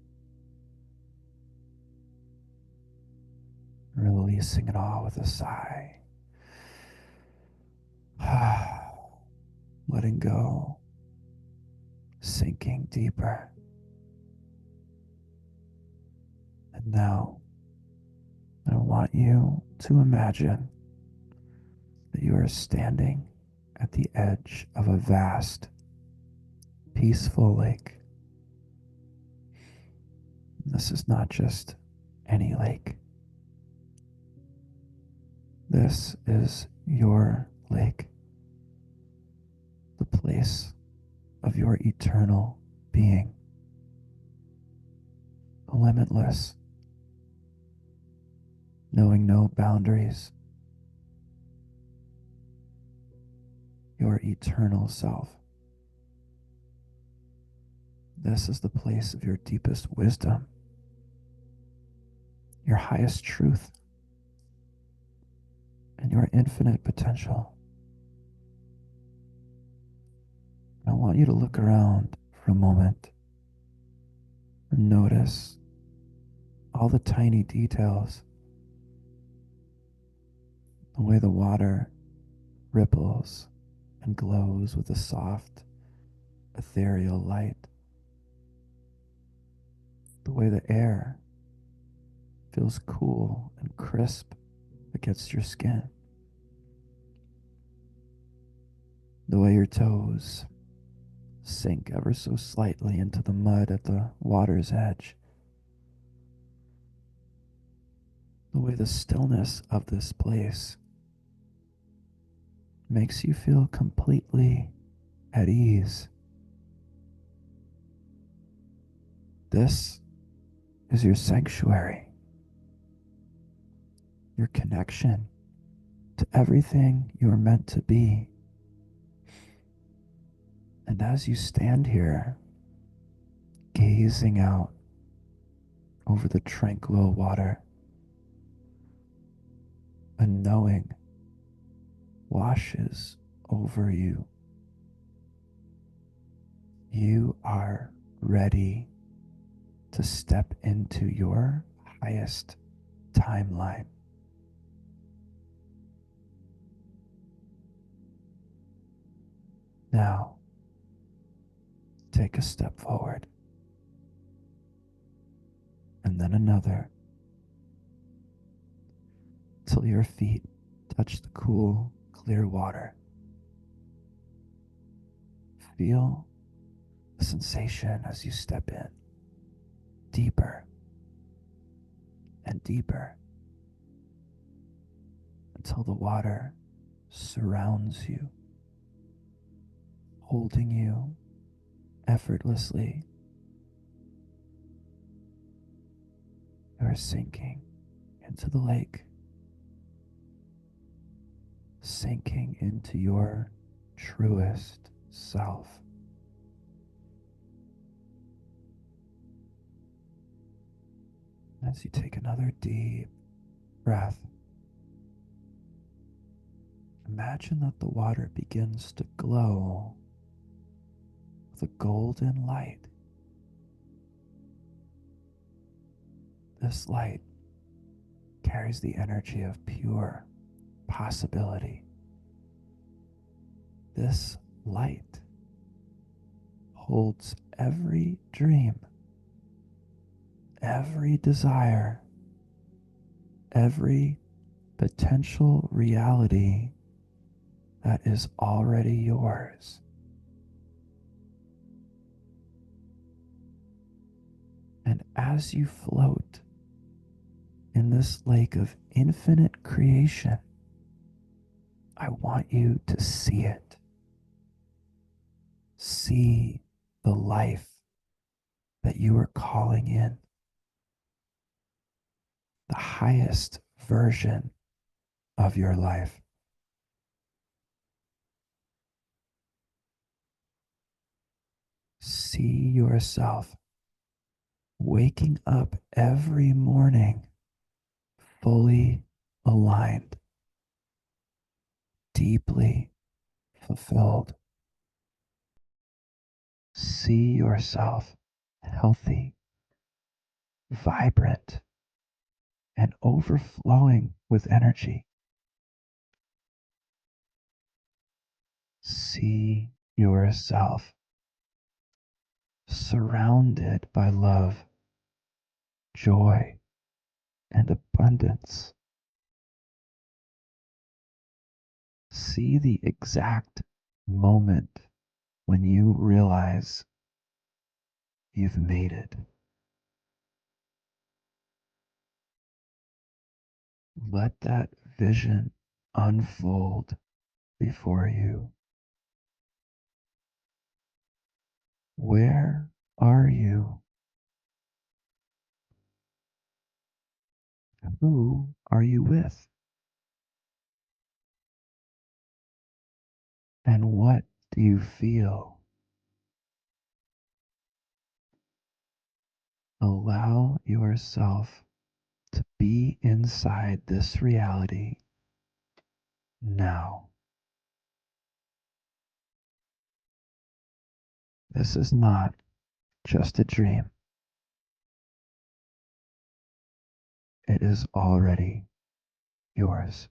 releasing it all with a sigh. Letting go, sinking deeper. And now I want you to imagine that you are standing at the edge of a vast, peaceful lake. This is not just any lake. This is your lake, the place of your eternal being, limitless, knowing no boundaries, your eternal self. This is the place of your deepest wisdom, your highest truth, and your infinite potential. I want you to look around for a moment and notice all the tiny details, the way the water ripples and glows with a soft, ethereal light, the way the air feels cool and crisp against your skin, the way your toes sink ever so slightly into the mud at the water's edge, the way the stillness of this place makes you feel completely at ease. This is your sanctuary, your connection to everything you are meant to be. And as you stand here, gazing out over the tranquil water. A knowing washes over you. You are ready to step into your highest timeline. Now, take a step forward, and then another, till your feet touch the cool, clear water. Feel the sensation as you step in, deeper and deeper, until the water surrounds you, holding you effortlessly. You are sinking into the lake, sinking into your truest self. As you take another deep breath, imagine that the water begins to glow with a golden light. This light carries the energy of pure possibility. This light holds every dream, every desire, every potential reality that is already yours. And as you float in this lake of infinite creation, I want you to see it. See the life that you are calling in, the highest version of your life. See yourself waking up every morning fully aligned, deeply fulfilled. See yourself healthy, vibrant, and overflowing with energy. See yourself surrounded by love, joy, and abundance. See the exact moment when you realize you've made it. Let that vision unfold before you. Where are you? Who are you with? And what do you feel? Allow yourself to be inside this reality now. This is not just a dream. It is already yours.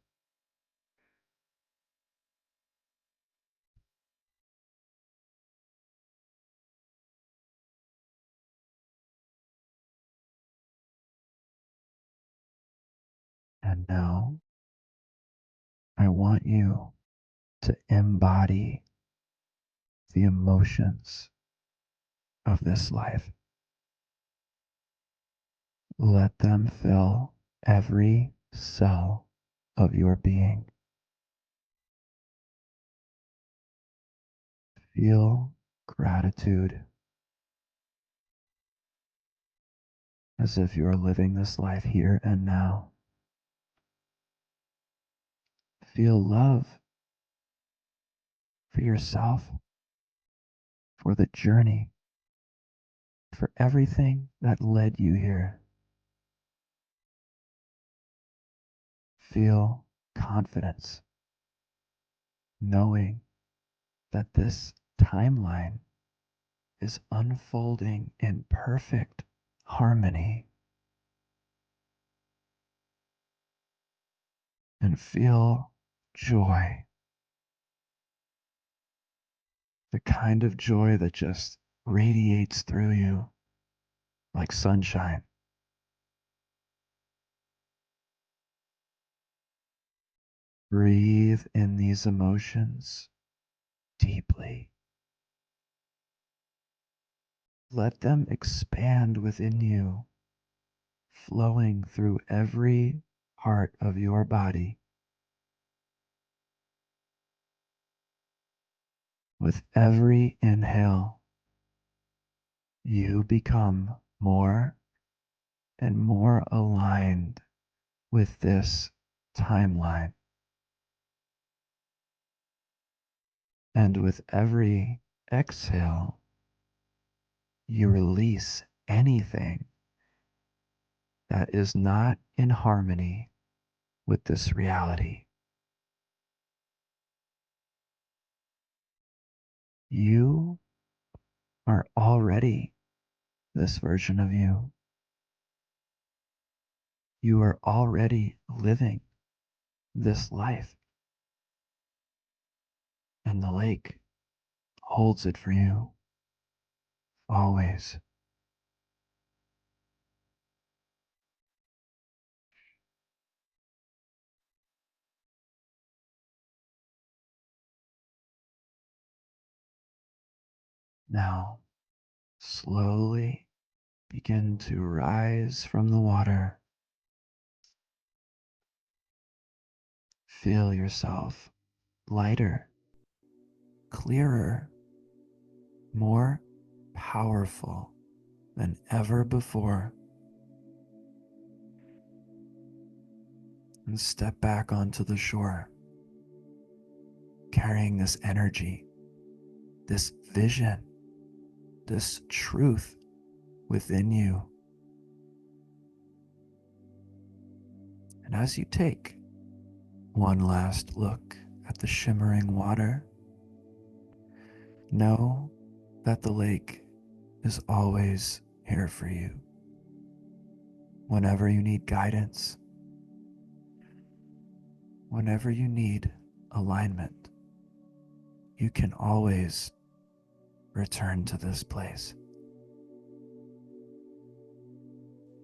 And now I want you to embody the emotions of this life. Let them fill every cell of your being. Feel gratitude as if you are living this life here and now. Feel love for yourself, for the journey, for everything that led you here. Feel confidence, knowing that this timeline is unfolding in perfect harmony. And feel joy, the kind of joy that just radiates through you like sunshine. Breathe in these emotions deeply. Let them expand within you, flowing through every part of your body. With every inhale, you become more and more aligned with this timeline. And with every exhale, you release anything that is not in harmony with this reality. You are already this version of you. You are already living this life, and the lake holds it for you always. Now, slowly begin to rise from the water. Feel yourself lighter, clearer, more powerful than ever before. And step back onto the shore, carrying this energy, this vision, this truth within you. And as you take one last look at the shimmering water, know that the lake is always here for you. Whenever you need guidance, whenever you need alignment, you can always return to this place.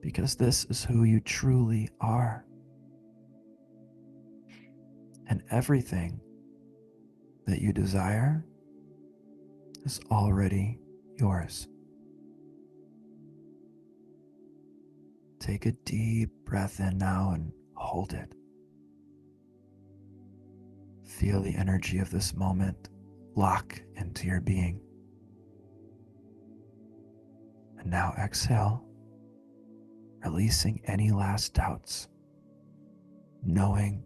Because this is who you truly are. And everything that you desire is already yours. Take a deep breath in now and hold it. Feel the energy of this moment lock into your being. And now exhale, releasing any last doubts, knowing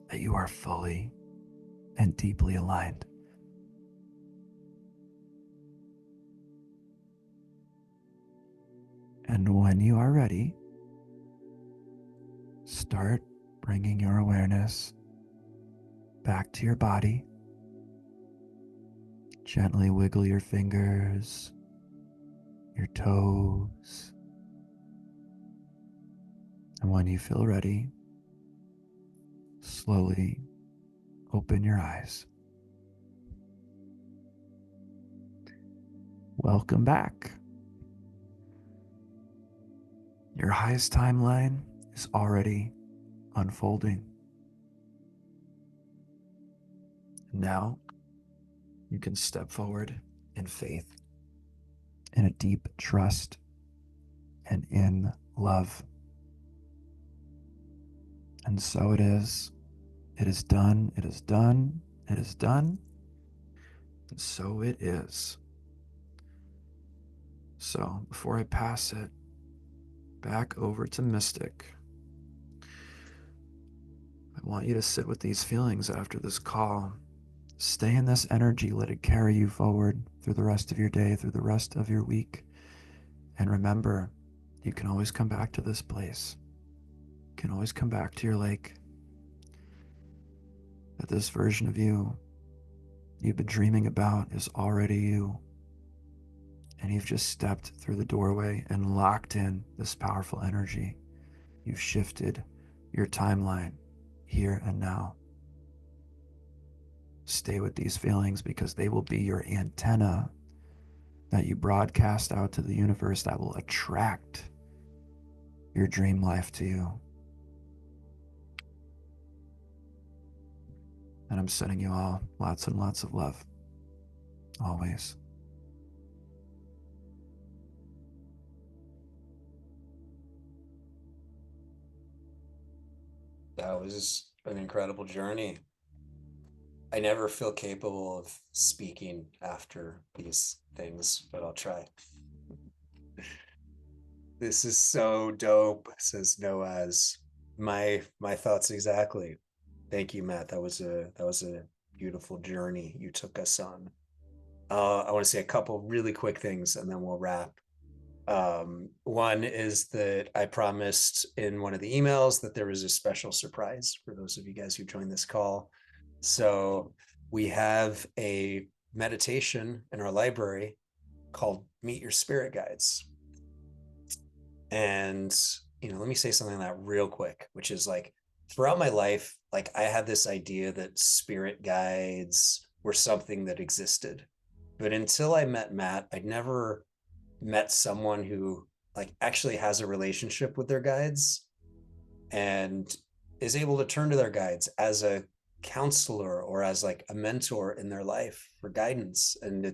that you are fully and deeply aligned. And when you are ready, start bringing your awareness back to your body. Gently wiggle your fingers, your toes. And when you feel ready, slowly open your eyes. Welcome back. Your highest timeline is already unfolding. Now you can step forward in faith, in a deep trust, and in love. And so it is. It is done. It is done. It is done. And so it is. So before I pass it back over to Mystic, I want you to sit with these feelings after this call. Stay in this energy. Let it carry you forward through the rest of your day, through the rest of your week. And remember, you can always come back to this place. You can always come back to your lake. that this version of you you've been dreaming about is already you. And you've just stepped through the doorway and locked in this powerful energy. You've shifted your timeline here and now. Stay with these feelings because they will be your antenna that you broadcast out to the universe that will attract your dream life to you. And I'm sending you all lots and lots of love. Always. That was an incredible journey. I never feel capable of speaking after these things, but I'll try. This is so dope, says Noaz. My thoughts exactly. Thank you, Matt. That was a beautiful journey you took us on. I want to say a couple really quick things and then we'll wrap. One is that I promised in one of the emails that there was a special surprise for those of you guys who joined this call. So we have a meditation in our library called Meet Your Spirit Guides. And, let me say something like that real quick, which is like throughout my life, like I had this idea that spirit guides were something that existed. But until I met Matt, I'd never met someone who like actually has a relationship with their guides and is able to turn to their guides as a counselor or as like a mentor in their life for guidance. And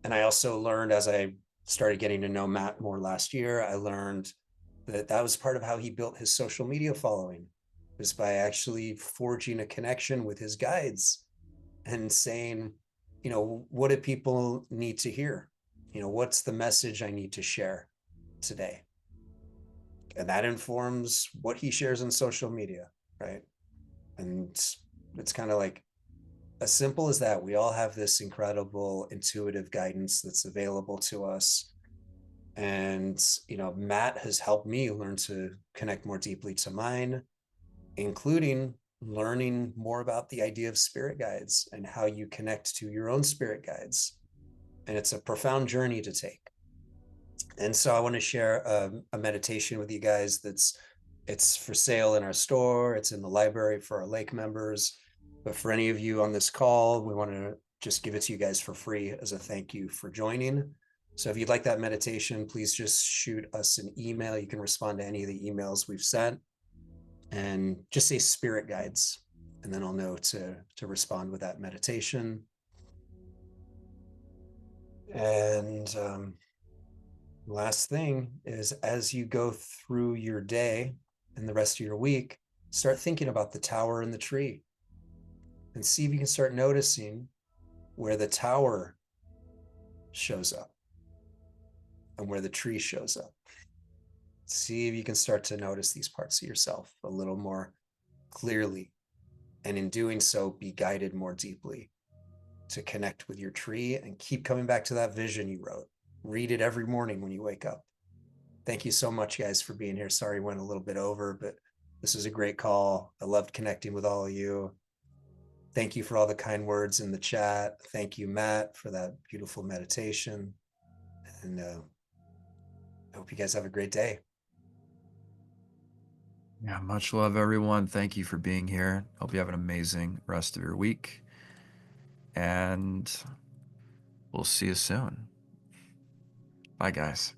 I also learned as I started getting to know Matt more last year, I learned that that was part of how he built his social media following, was by actually forging a connection with his guides and saying, what do people need to hear? What's the message I need to share today? And that informs what he shares on social media, right? And it's kind of like as simple as that. We all have this incredible intuitive guidance that's available to us. And, Matt has helped me learn to connect more deeply to mine, including learning more about the idea of spirit guides and how you connect to your own spirit guides. And it's a profound journey to take. And so I want to share a meditation with you guys it's for sale in our store. It's in the library for our lake members. But for any of you on this call, we want to just give it to you guys for free as a thank you for joining. So if you'd like that meditation, please just shoot us an email. You can respond to any of the emails we've sent and just say spirit guides. And then I'll know to respond with that meditation. And last thing is, as you go through your day and the rest of your week, start thinking about the tower and the tree and see if you can start noticing where the tower shows up and where the tree shows up. See if you can start to notice these parts of yourself a little more clearly. And in doing so, be guided more deeply to connect with your tree and keep coming back to that vision you wrote. Read it every morning when you wake up. Thank you so much, guys, for being here. Sorry, went a little bit over, but this was a great call. I loved connecting with all of you. Thank you for all the kind words in the chat. Thank you, Matt, for that beautiful meditation. And I hope you guys have a great day. Yeah, much love, everyone. Thank you for being here. Hope you have an amazing rest of your week. And we'll see you soon. Bye, guys.